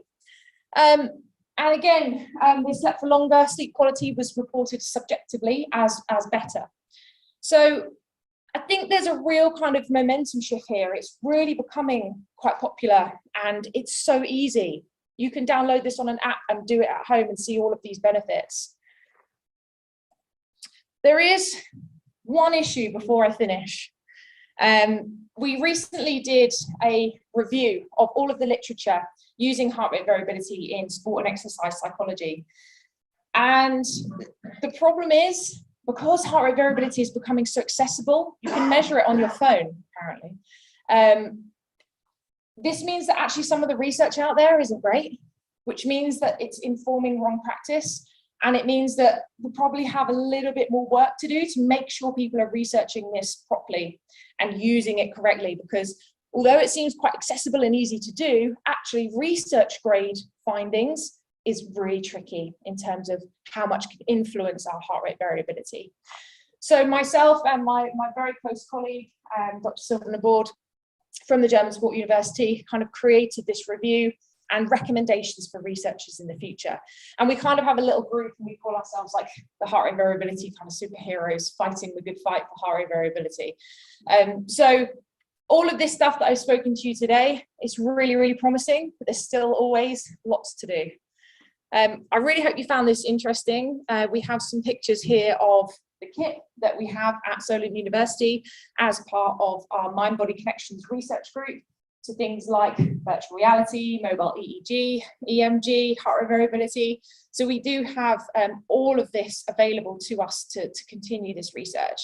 And again, they slept for longer. Sleep quality was reported subjectively as better. So I think there's a real kind of momentum shift here. It's really becoming quite popular, and it's so easy. You can download this on an app and do it at home and see all of these benefits. There is one issue before I finish. We recently did a review of all of the literature using heart rate variability in sport and exercise psychology. And the problem is, because heart rate variability is becoming so accessible, you can measure it on your phone, apparently. This means that actually some of the research out there isn't great, which means that it's informing wrong practice. And it means that we probably have a little bit more work to do to make sure people are researching this properly and using it correctly, because although it seems quite accessible and easy to do, actually research grade findings is really tricky in terms of how much can influence our heart rate variability. So myself and my very close colleague, Dr. Sylvan Laborde from the German Sport University, kind of created this review and recommendations for researchers in the future. And we kind of have a little group, and we call ourselves like the heart rate variability kind of superheroes, fighting the good fight for heart rate variability. So all of this stuff that I've spoken to you today is really, really promising, but there's still always lots to do. I really hope you found this interesting. We have some pictures here of the kit that we have at Solent University as part of our Mind-Body Connections research group. So things like virtual reality, mobile EEG, EMG, heart rate variability. So we do have all of this available to us to continue this research.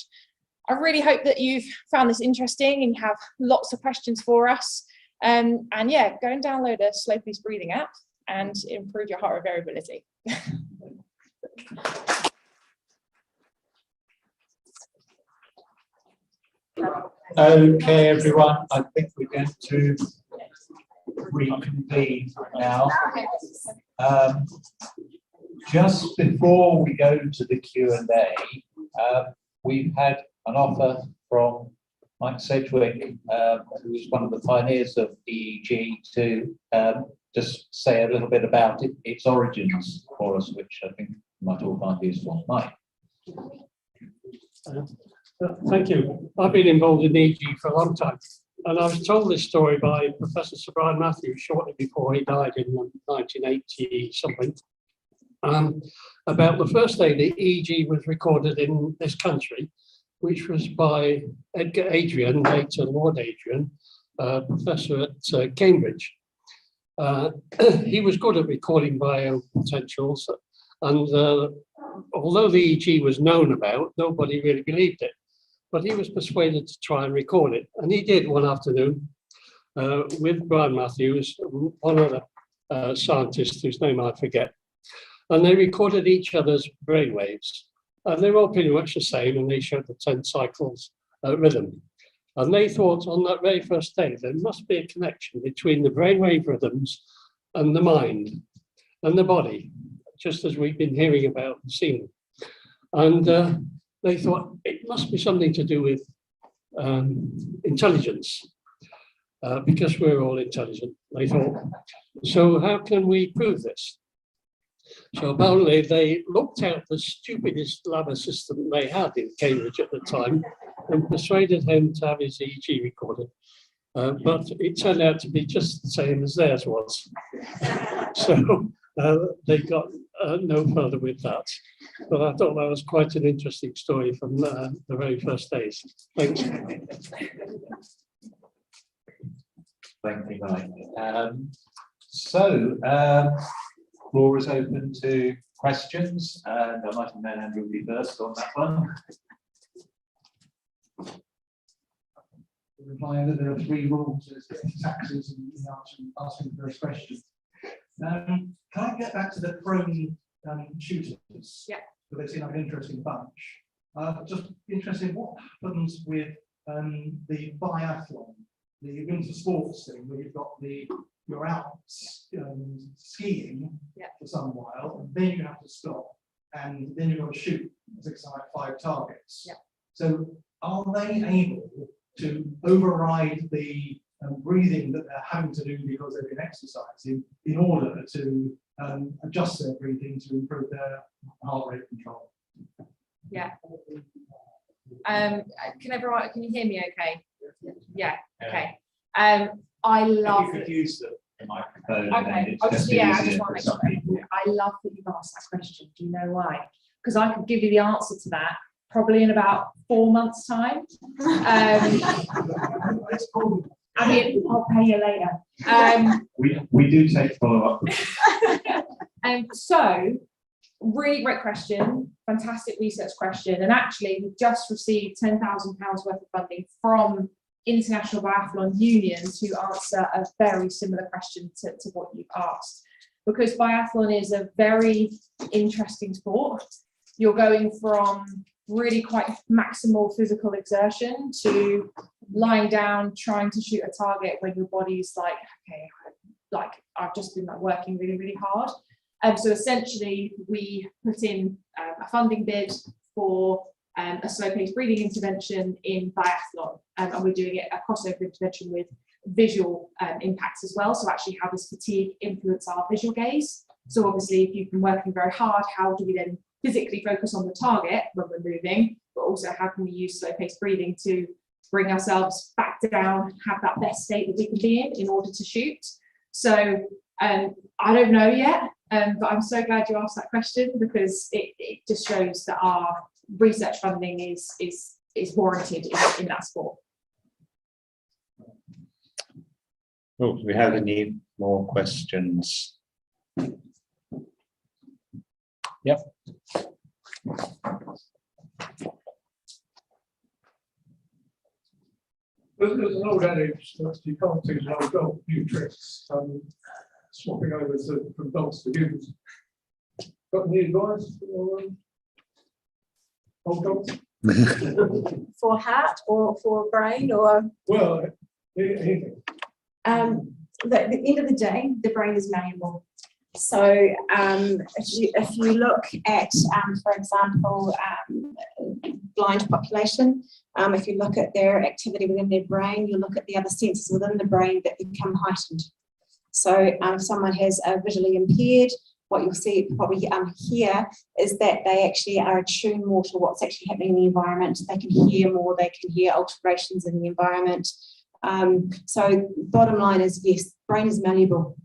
I really hope that you've found this interesting and you have lots of questions for us. And yeah, go and download a slow-paced breathing app and improve your heart rate variability. Okay, everyone, I think we're going to reconvene now. Just before we go to the Q&A, we've had an offer from Mike Sedgwick, who is one of the pioneers of EEG, to just say a little bit about its origins for us, which I think might all find useful. Mike. Thank you. I've been involved in EEG for a long time, and I was told this story by Professor Sir Brian Matthews shortly before he died in 1980 something, about the first day the EEG was recorded in this country, which was by Edgar Adrian, later Lord Adrian, professor at Cambridge. He was good at recording biopotentials, and although the EEG was known about, nobody really believed it. But he was persuaded to try and record it, and he did one afternoon with Brian Matthews, one other scientist whose name I forget, and they recorded each other's brainwaves, and they were all pretty much the same, and they showed the 10 cycles rhythm. And they thought on that very first day there must be a connection between the brainwave rhythms and the mind and the body, just as we've been hearing about and seen. And they thought it must be something to do with intelligence, because we're all intelligent, they thought. So how can we prove this? So apparently they looked out the stupidest lab assistant they had in Cambridge at the time and persuaded him to have his EEG recorded. But it turned out to be just the same as theirs was. So they got no further with that. But I thought that was quite an interesting story from the very first days. Thanks. Thank you, Mike. Floor is open to questions, and I might have known Andrew will be first on that one. Reminder, there are 3 rules: there's taxes and asking the first question. Can I get back to the prone shooters? Yeah. But they seem like an interesting bunch. Just interested, what happens with the biathlon, the winter sports thing, where you've got you're out skiing for some while, and then you have to stop, and then you've got to shoot 5 targets. Yeah. So are they able to override the breathing that they're having to do because they've been exercising in order to adjust their breathing to improve their heart rate control? Yeah. Can you hear me okay? Yeah, okay. I love if you could use the microphone. Okay, I just want to make sure. I love that you've asked that question. Do you know why? Because I could give you the answer to that probably in about 4 months' time. I mean, I'll pay you later. We do take follow-up. So, really great question, fantastic research question, and actually we've just received £10,000 worth of funding from International Biathlon Union to answer a very similar question to what you've asked, because biathlon is a very interesting sport. You're going from really quite maximal physical exertion to lying down trying to shoot a target when your body's like, okay, like I've just been working really, really hard. So essentially we put in a funding bid for a slow-paced breathing intervention in biathlon, and we're doing it a crossover intervention with visual impacts as well. So actually, how does fatigue influence our visual gaze? So obviously, if you've been working very hard, how do we then physically focus on the target when we're moving? But also, how can we use slow-paced breathing to bring ourselves back down, have that best state that we can be in order to shoot? So I don't know yet, but I'm so glad you asked that question, because it just shows that our research funding is warranted in that sport. Oh, do we have any more questions? Yep. There's an old adage that you can't teach an old dog new tricks, swapping over from dogs to humans. Got any advice for old dogs? For heart or for brain or? Well, anything. At the end of the day, the brain is malleable. So if you look at, for example, blind population, if you look at their activity within their brain, you look at the other senses within the brain that become heightened. So if someone has a visually impaired, what you'll see probably here is that they actually are attuned more to what's actually happening in the environment. They can hear more, they can hear alterations in the environment. So bottom line is, yes, brain is malleable.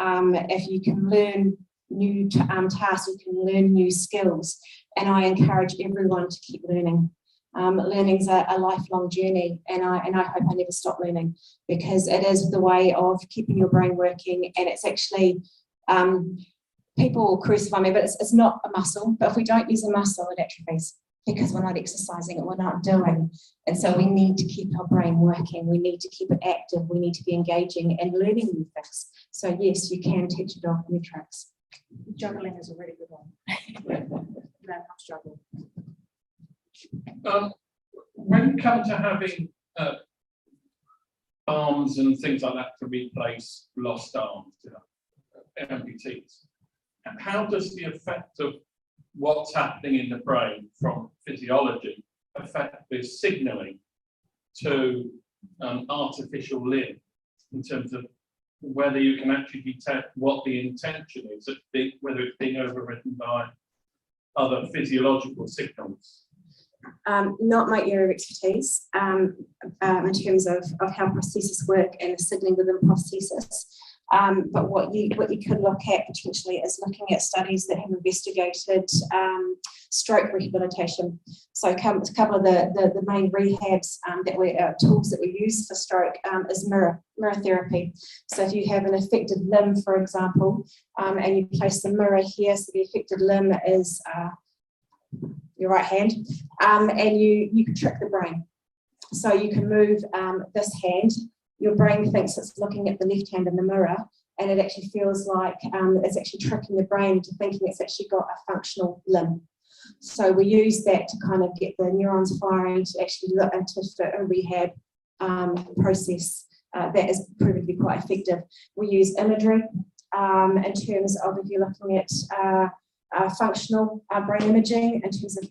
If you can learn new tasks, you can learn new skills. And I encourage everyone to keep learning. Learning's a lifelong journey, and I hope I never stop learning, because it is the way of keeping your brain working. And it's actually, people will crucify me, but it's not a muscle. But if we don't use a muscle, it atrophies, because we're not exercising it, we're not doing. And so we need to keep our brain working. We need to keep it active. We need to be engaging and learning new things. So yes, you can teach a dog new tricks. Juggling is a really good one. Learn how to juggle. When you come to having arms and things like that to replace lost arms, amputees, how does the effect of what's happening in the brain from physiology affect the signalling to artificial limb, in terms of whether you can actually detect what the intention is, whether it's being overridden by other physiological signals? Not my area of expertise in terms of how prosthesis work and the signalling within prosthesis. But what you could look at potentially is looking at studies that have investigated stroke rehabilitation. So a couple of the main rehabs tools that we use for stroke is mirror therapy. So if you have an affected limb, for example, and you place the mirror here, so the affected limb is your right hand, and you can trick the brain. So you can move this hand. Your brain thinks it's looking at the left hand in the mirror, and it actually feels like it's actually tricking the brain into thinking it's actually got a functional limb. So we use that to kind of get the neurons firing to actually look into a rehab process that is proven to be quite effective. We use imagery in terms of, if you're looking at functional brain imaging, in terms of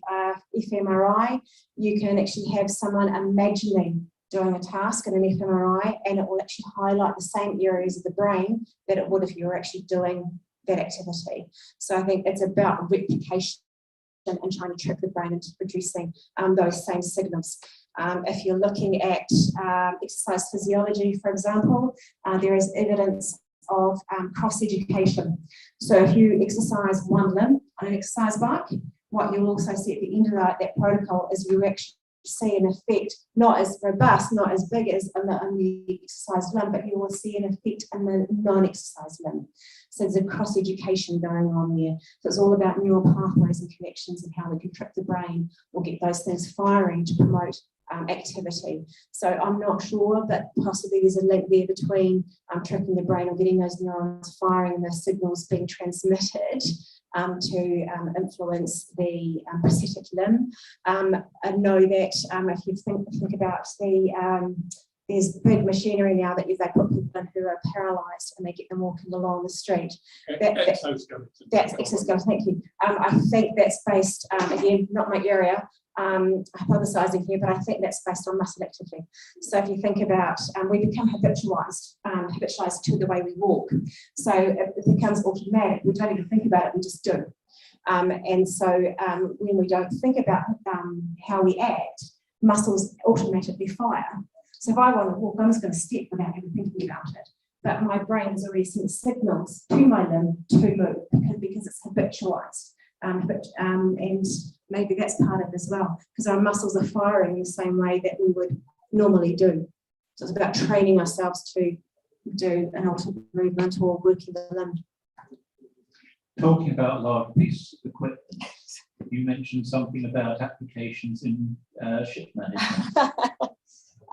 fMRI, you can actually have someone imagining doing a task in an fMRI, and it will actually highlight the same areas of the brain that it would if you were actually doing that activity. So I think it's about replication and trying to trick the brain into producing those same signals. If you're looking at exercise physiology, for example, there is evidence of cross-education. So if you exercise one limb on an exercise bike, what you'll also see at the end of that protocol is you actually see an effect, not as robust, not as big as on the exercise limb, but you will see an effect in the non-exercise limb. So there's a cross-education going on there. So it's all about neural pathways and connections and how we can trick the brain or get those things firing to promote activity. So I'm not sure, but possibly there's a link there between tricking the brain or getting those neurons firing and the signals being transmitted to influence the prosthetic limb. I know that if you think about there's big machinery now that they put people in who are paralysed and they get them walking along the street. That's exoskeleton, thank you. I think that's based, again, not my area, hypothesising here, but I think that's based on muscle activity. So if you think about, we become habitualised to the way we walk. So it becomes automatic. We don't even think about it, we just do. And so when we don't think about how we act, muscles automatically fire. So if I want to walk, I'm just going to step without even thinking about it. But my brain has already sent signals to my limb to move because it's habitualised. And maybe that's part of it as well, because our muscles are firing the same way that we would normally do. So it's about training ourselves to do an alternate movement or working the limb. Talking about large pieces of equipment, you mentioned something about applications in ship management.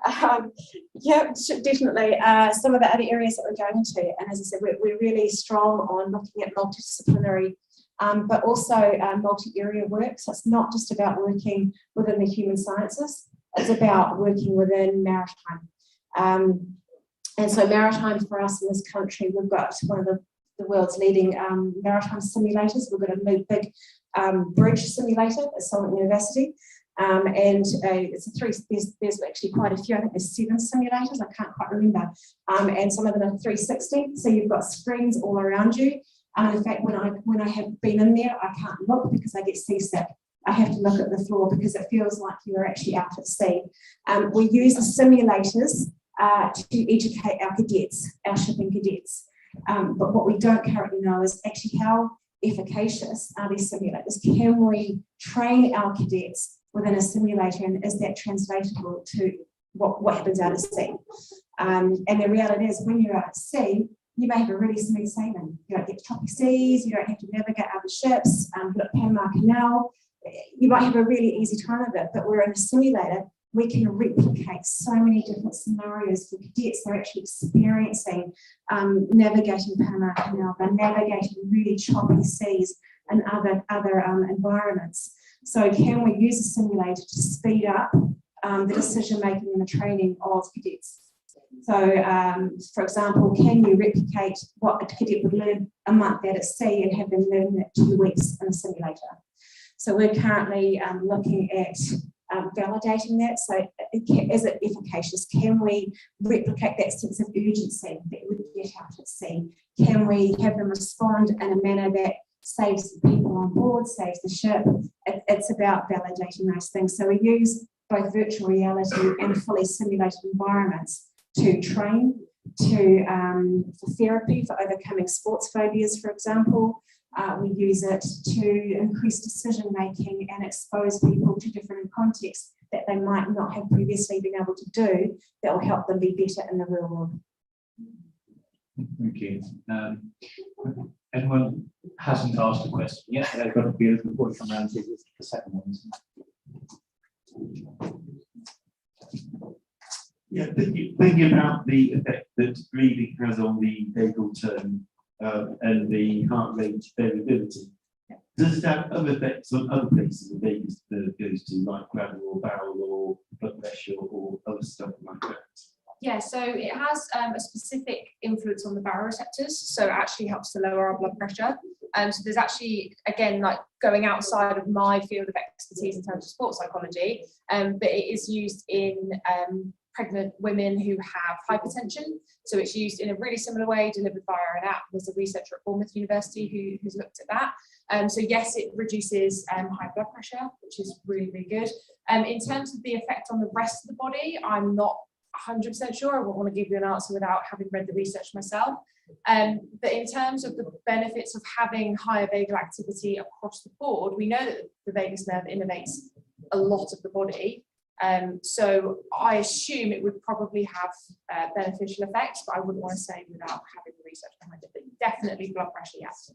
Yeah, definitely. Some of the other areas that we're going into, and as I said, we're really strong on looking at multidisciplinary, but also multi-area work. So it's not just about working within the human sciences, it's about working within maritime. And so maritime for us in this country, we've got one of the world's leading maritime simulators. We've got a big bridge simulator at Solent University. It's there's actually quite a few. I think there's 7 simulators. I can't quite remember. And some of them are 360. So you've got screens all around you. In fact, when I have been in there, I can't look because I get seasick. I have to look at the floor because it feels like you're actually out at sea. We use the simulators to educate our cadets, our shipping cadets. But what we don't currently know is actually how efficacious are these simulators. Can we train our cadets within a simulator, and is that translatable to what happens out at sea? And the reality is, when you're out at sea, you may have a really smooth sailing. You don't get choppy seas, you don't have to navigate other ships, you've got Panama Canal. You might have a really easy time of it, but we're in a simulator, we can replicate so many different scenarios for cadets. They're actually experiencing navigating Panama Canal, they're navigating really choppy seas and other environments. So can we use a simulator to speed up the decision making and the training of cadets? So, for example, can you replicate what a cadet would learn a month out at sea and have them learn that 2 weeks in a simulator? So we're currently looking at validating that. So is it efficacious? Can we replicate that sense of urgency that we get out at sea? Can we have them respond in a manner that saves the people on board, saves the ship? It's about validating those things. So we use both virtual reality and fully simulated environments to train, for therapy, for overcoming sports phobias, for example. We use it to increase decision making and expose people to different contexts that they might not have previously been able to do, that will help them be better in the real world. Thank you. Anyone hasn't asked a question yet? They've got to be able to come around to the second ones. Yeah, thinking about the effect that breathing has on the vagal tone and the heart rate variability. Does it have other effects on other places of the vagus that it goes to, like gravel or bowel or blood pressure or other stuff like that? Yeah, so it has a specific influence on the baroreceptors, so it actually helps to lower our blood pressure. So there's actually, again, like going outside of my field of expertise in terms of sports psychology, but it is used in pregnant women who have hypertension. So it's used in a really similar way, delivered via an app. There's a researcher at Bournemouth University who's looked at that. So yes, it reduces high blood pressure, which is really, really good. In terms of the effect on the rest of the body, I'm not 100% sure. I won't want to give you an answer without having read the research myself. But in terms of the benefits of having higher vagal activity across the board, we know that the vagus nerve innervates a lot of the body. So I assume it would probably have beneficial effects, but I wouldn't want to say without having the research behind it. But definitely blood pressure, yes.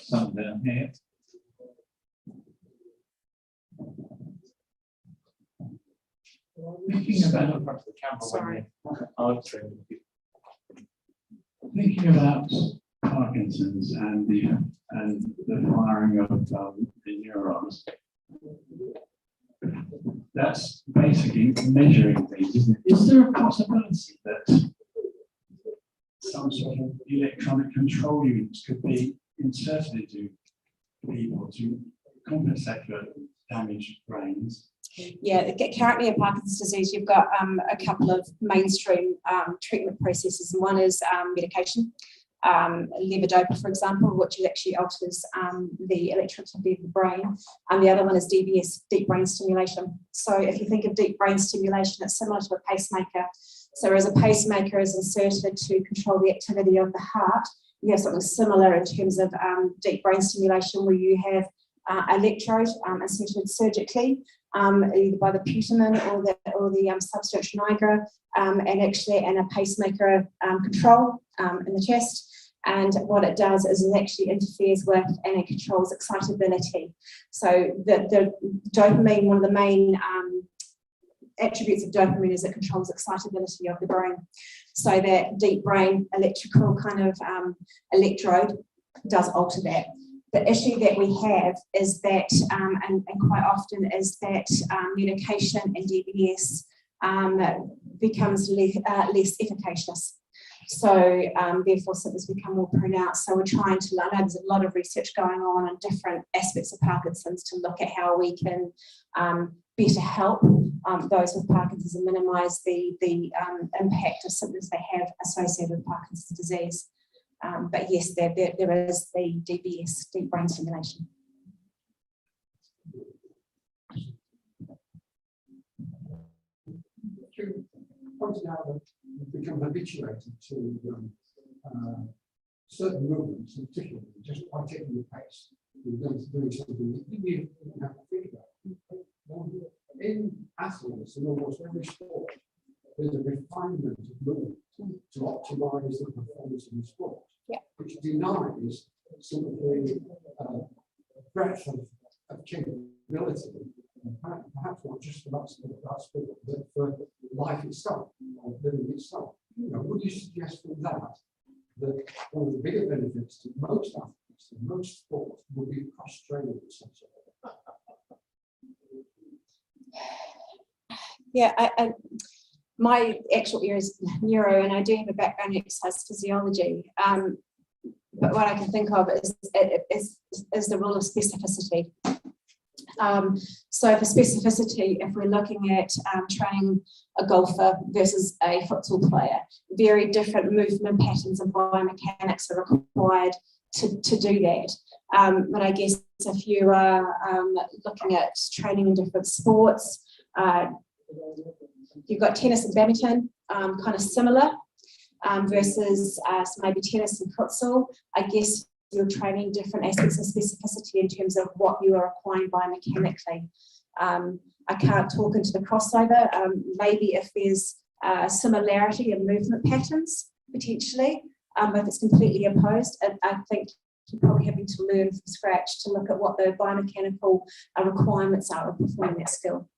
Some down here. Thinking about the camera. Sorry. Thinking about Parkinson's and the firing of the neurons, that's basically measuring things, isn't it? Is there a possibility that some sort of electronic control units could be inserted into people to compensate for damaged brains? Yeah, currently in Parkinson's disease, you've got a couple of mainstream treatment processes, and one is medication, levodopa, for example, which actually alters the electricity of the brain, and the other one is DBS, deep brain stimulation. So if you think of deep brain stimulation, it's similar to a pacemaker. So as a pacemaker is inserted to control the activity of the heart, you have something similar in terms of deep brain stimulation, where you have electrode inserted surgically, either by the putamen or the substantia nigra, and a pacemaker control in the chest. And what it does is it actually interferes with and it controls excitability. So the dopamine, one of the main attributes of dopamine is it controls excitability of the brain. So that deep brain electrical kind of electrode does alter that. The issue that we have is that, and quite often, is that medication and DBS becomes less efficacious. So therefore symptoms become more pronounced. So we're trying to, I know there's a lot of research going on different aspects of Parkinson's to look at how we can better help those with Parkinson's and minimise the impact of symptoms they have associated with Parkinson's disease. But yes, there is the DBS, deep brain stimulation. Pointed out that we've become habituated to certain movements, in particular, just by taking the pace. We're going to do something that you didn't have to think about. In athletes, in almost every sport, there's a refinement of movement to optimize the performance of the sport, which denies some of the breadth of capability, perhaps not just about sport, but for life itself, or living itself. Would you suggest from that one of the bigger benefits to most athletes, to most sports, would be cross-training of some sort? Yeah, my actual area is neuro, and I do have a background in exercise physiology. But what I can think of is the role of specificity. So for specificity, if we're looking at training a golfer versus a futsal player, very different movement patterns and biomechanics are required to do that. But I guess if you are looking at training in different sports, you've got tennis and badminton, kind of similar, versus so maybe tennis and futsal. I guess you're training different aspects of specificity in terms of what you are acquiring biomechanically. I can't talk into the crossover. Maybe if there's similarity in movement patterns, potentially, but if it's completely opposed, I think you're probably having to learn from scratch to look at what the biomechanical requirements are of performing that skill.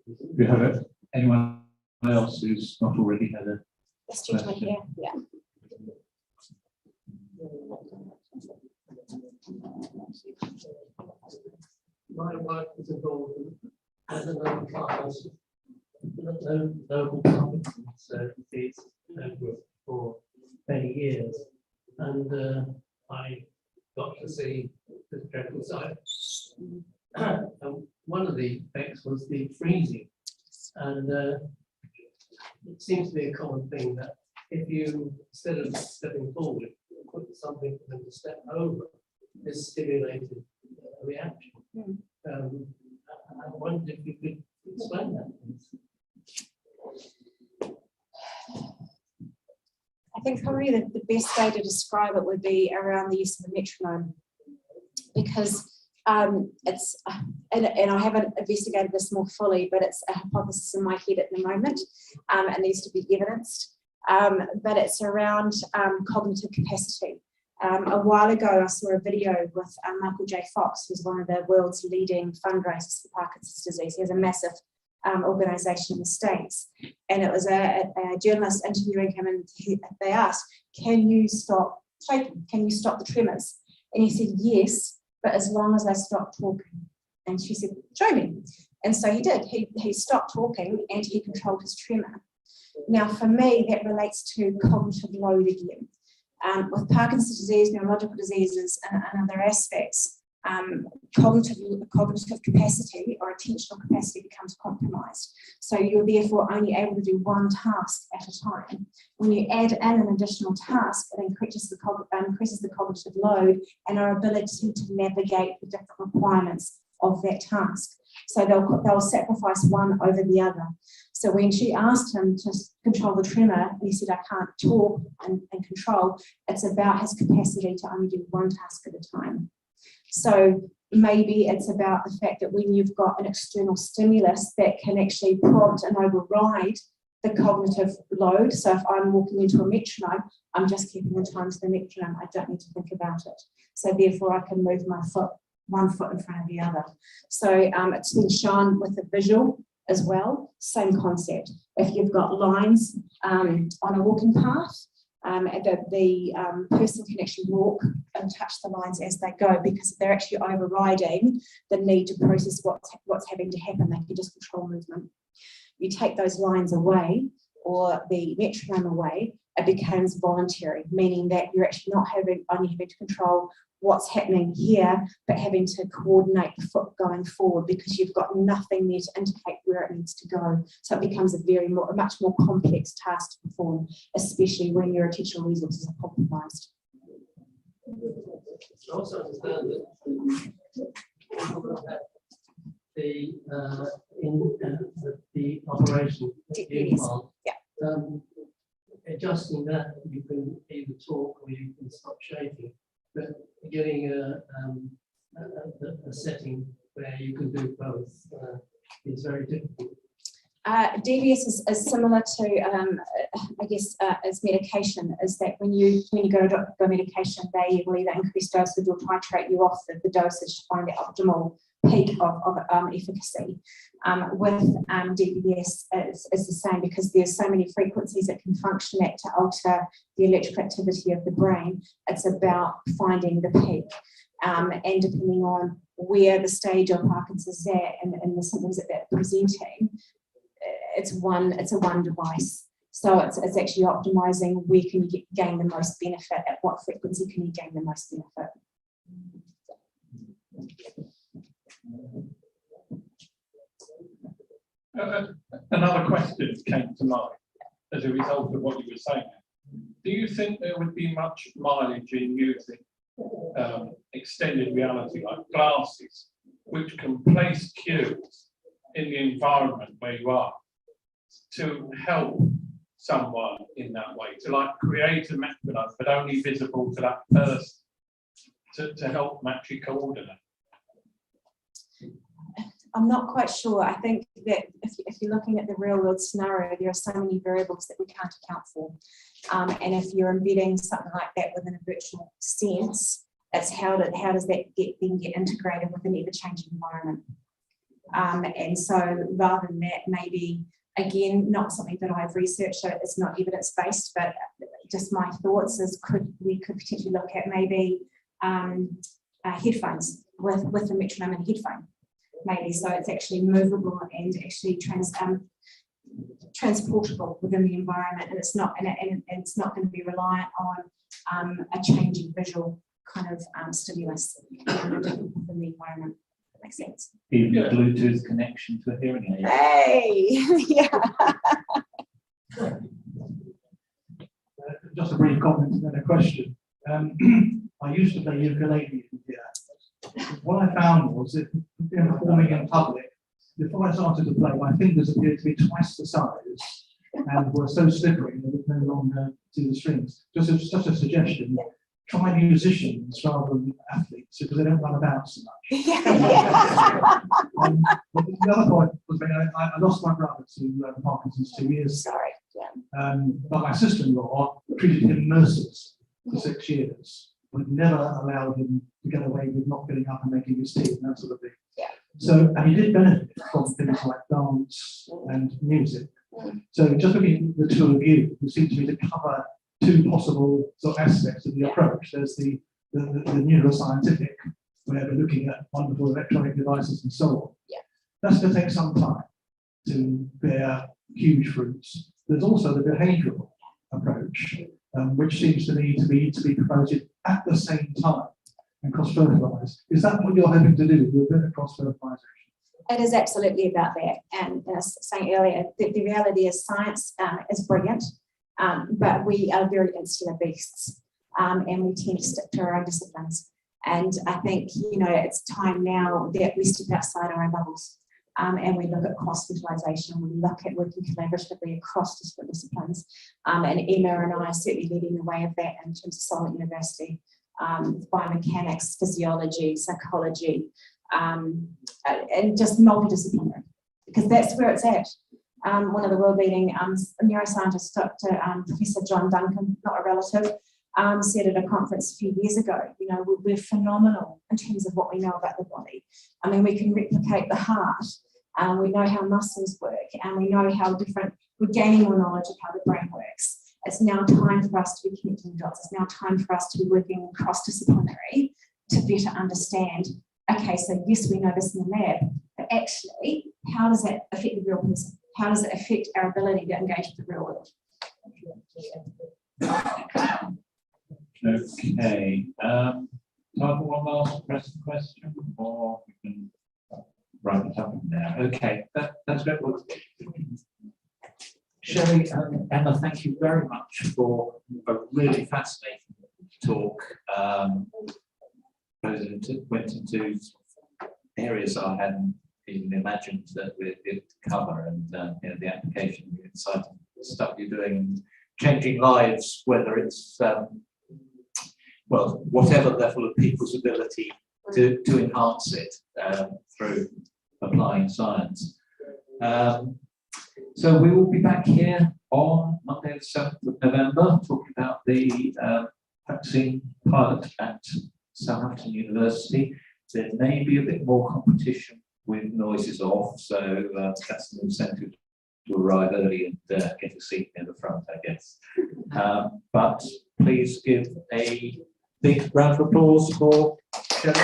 Do you have anyone else who's not already had a This gentleman here, yeah. My wife was involved as a local class, local Parkinson's disease group for many years, and I got to see the dreadful side. And one of the effects was the freezing, and it seems to be a common thing that if you, instead of stepping forward, put something for them to step over, is stimulated a reaction. I wondered if you could explain that, please. I think probably the best way to describe it would be around the use of the metronome, because it's, and I haven't investigated this more fully, but it's a hypothesis in my head at the moment. It needs to be evidenced, but it's around cognitive capacity. A while ago, I saw a video with Michael J. Fox, who's one of the world's leading fundraisers for Parkinson's disease. He has a massive organisation in the States, and it was a journalist interviewing him, and they asked, "Can you stop shaking? Can you stop the tremors?" And he said, "Yes, but as long as I stop talking." And she said, "Show me." And so he did. He stopped talking and he controlled his tremor. Now, for me, that relates to cognitive load again. With Parkinson's disease, neurological diseases, and other aspects, cognitive capacity or attentional capacity becomes compromised. So you're therefore only able to do one task at a time. When you add in an additional task, it increases the cognitive load and our ability to navigate the different requirements of that task. So they'll sacrifice one over the other. So when she asked him to control the tremor, and he said, "I can't talk and control," it's about his capacity to only do one task at a time. So maybe it's about the fact that when you've got an external stimulus that can actually prompt and override the cognitive load. So if I'm walking into a metronome, I'm just keeping the time to the metronome. I don't need to think about it. So therefore I can move my foot, one foot in front of the other. So it's been shown with the visual as well, same concept. If you've got lines on a walking path, the person can actually walk and touch the lines as they go, because they're actually overriding the need to process what's having to happen. They can just control movement. You take those lines away, or the metronome away, it becomes voluntary, meaning that you're actually not only having to control what's happening here, but having to coordinate the foot going forward, because you've got nothing there to indicate where it needs to go. So it becomes a much more complex task to perform, especially when your attentional resources are compromised. I also understand that the operation implant, adjusting that, you can either talk or you can stop shaking. But getting a setting where you can do both is very difficult. DBS is similar to, I guess, as medication, is that when you go to doctor for medication, they will either increase dosage or titrate you off the dosage to find the optimal peak of efficacy. With DBS, it's the same, because there's so many frequencies it can function at to alter the electrical activity of the brain. It's about finding the peak, and depending on where the stage of Parkinson's is at and the symptoms that they're presenting, it's a one device. So it's actually optimizing where can you gain the most benefit, at what frequency can you gain the most benefit. Another question came to mind as a result of what you were saying. Do you think there would be much mileage in using extended reality, like glasses, which can place cues in the environment where you are, to help someone in that way, to like create a metronome but only visible to that person, to help actually coordinate? I'm not quite sure. I think that if you're looking at the real world scenario, there are so many variables that we can't account for. And if you're embedding something like that within a virtual sense, it's how does that get integrated with an ever-changing environment. And so rather than that, maybe, again, not something that I've researched, so it's not evidence-based, but just my thoughts is we could potentially look at maybe headphones with a metronome and headphone. Maybe, so it's actually movable and actually transportable within the environment, and it's not going to be reliant on a changing visual kind of stimulus within the environment. That makes sense. Even a Bluetooth connection to a hearing aid. Hey, yeah. Just a brief comment and then a question. I used to play ukulele here. What I found was that performing in public, before I started to play, my fingers appeared to be twice the size and were so slippery they would no longer do the strings. Just a suggestion: try musicians rather than athletes, because they don't run about so much. The other point was I lost my brother to Parkinson's 2 years ago. Sorry. Yeah. But my sister-in-law treated him mercilessly for 6 years. Would never allow him to get away with not getting up and making his tea and that sort of thing. Yeah. So, and he did benefit from things like dance and music. So just looking at the two of you, who seem to me to cover two possible sort of aspects of the approach. There's the neuroscientific, where we're looking at wonderful electronic devices and so on. Yeah. That's going to take some time to bear huge fruits. There's also the behavioural approach, which seems to me to be promoted at the same time and cross-fertilized. Is that what you're hoping to do with a bit of cross-fertilization? It is absolutely about that. And as I was saying earlier, the reality is science is brilliant, but we are very insular beasts, and we tend to stick to our own disciplines. And I think, it's time now that we step outside our own bubbles. And we look at cross-fertilization, we look at working collaboratively across different disciplines. And Emma and I are certainly leading the way of that in terms of Solent University, biomechanics, physiology, psychology, and just multidisciplinary, because that's where it's at. one of the world-leading neuroscientists, Dr. Professor John Duncan, not a relative, said at a conference a few years ago, you know, we're phenomenal in terms of what we know about the body. I mean, we can replicate the heart, we know how muscles work, and we know how different, we're gaining more knowledge of how the brain works. It's now time for us to be connecting dots. It's now time for us to be working cross-disciplinary to better understand, okay, so yes, we know this in the lab, but actually, how does that affect the real person? How does it affect our ability to engage with the real world? Okay, time for one last question, or we can wrap it up now. Okay, that's great. Well, Shelley and Emma, thank you very much for a really fascinating talk. Went into areas I hadn't even imagined that we'd cover, and you know, the application, the exciting stuff you're doing, changing lives, whether it's well, whatever level of people's ability to enhance it through applying science. So we will be back here on Monday the 7th of November talking about the vaccine pilot at Southampton University. There may be a bit more competition with noises off, so that's an incentive to arrive early and get a seat near the front, I guess. But please give a big round of applause for Shelley.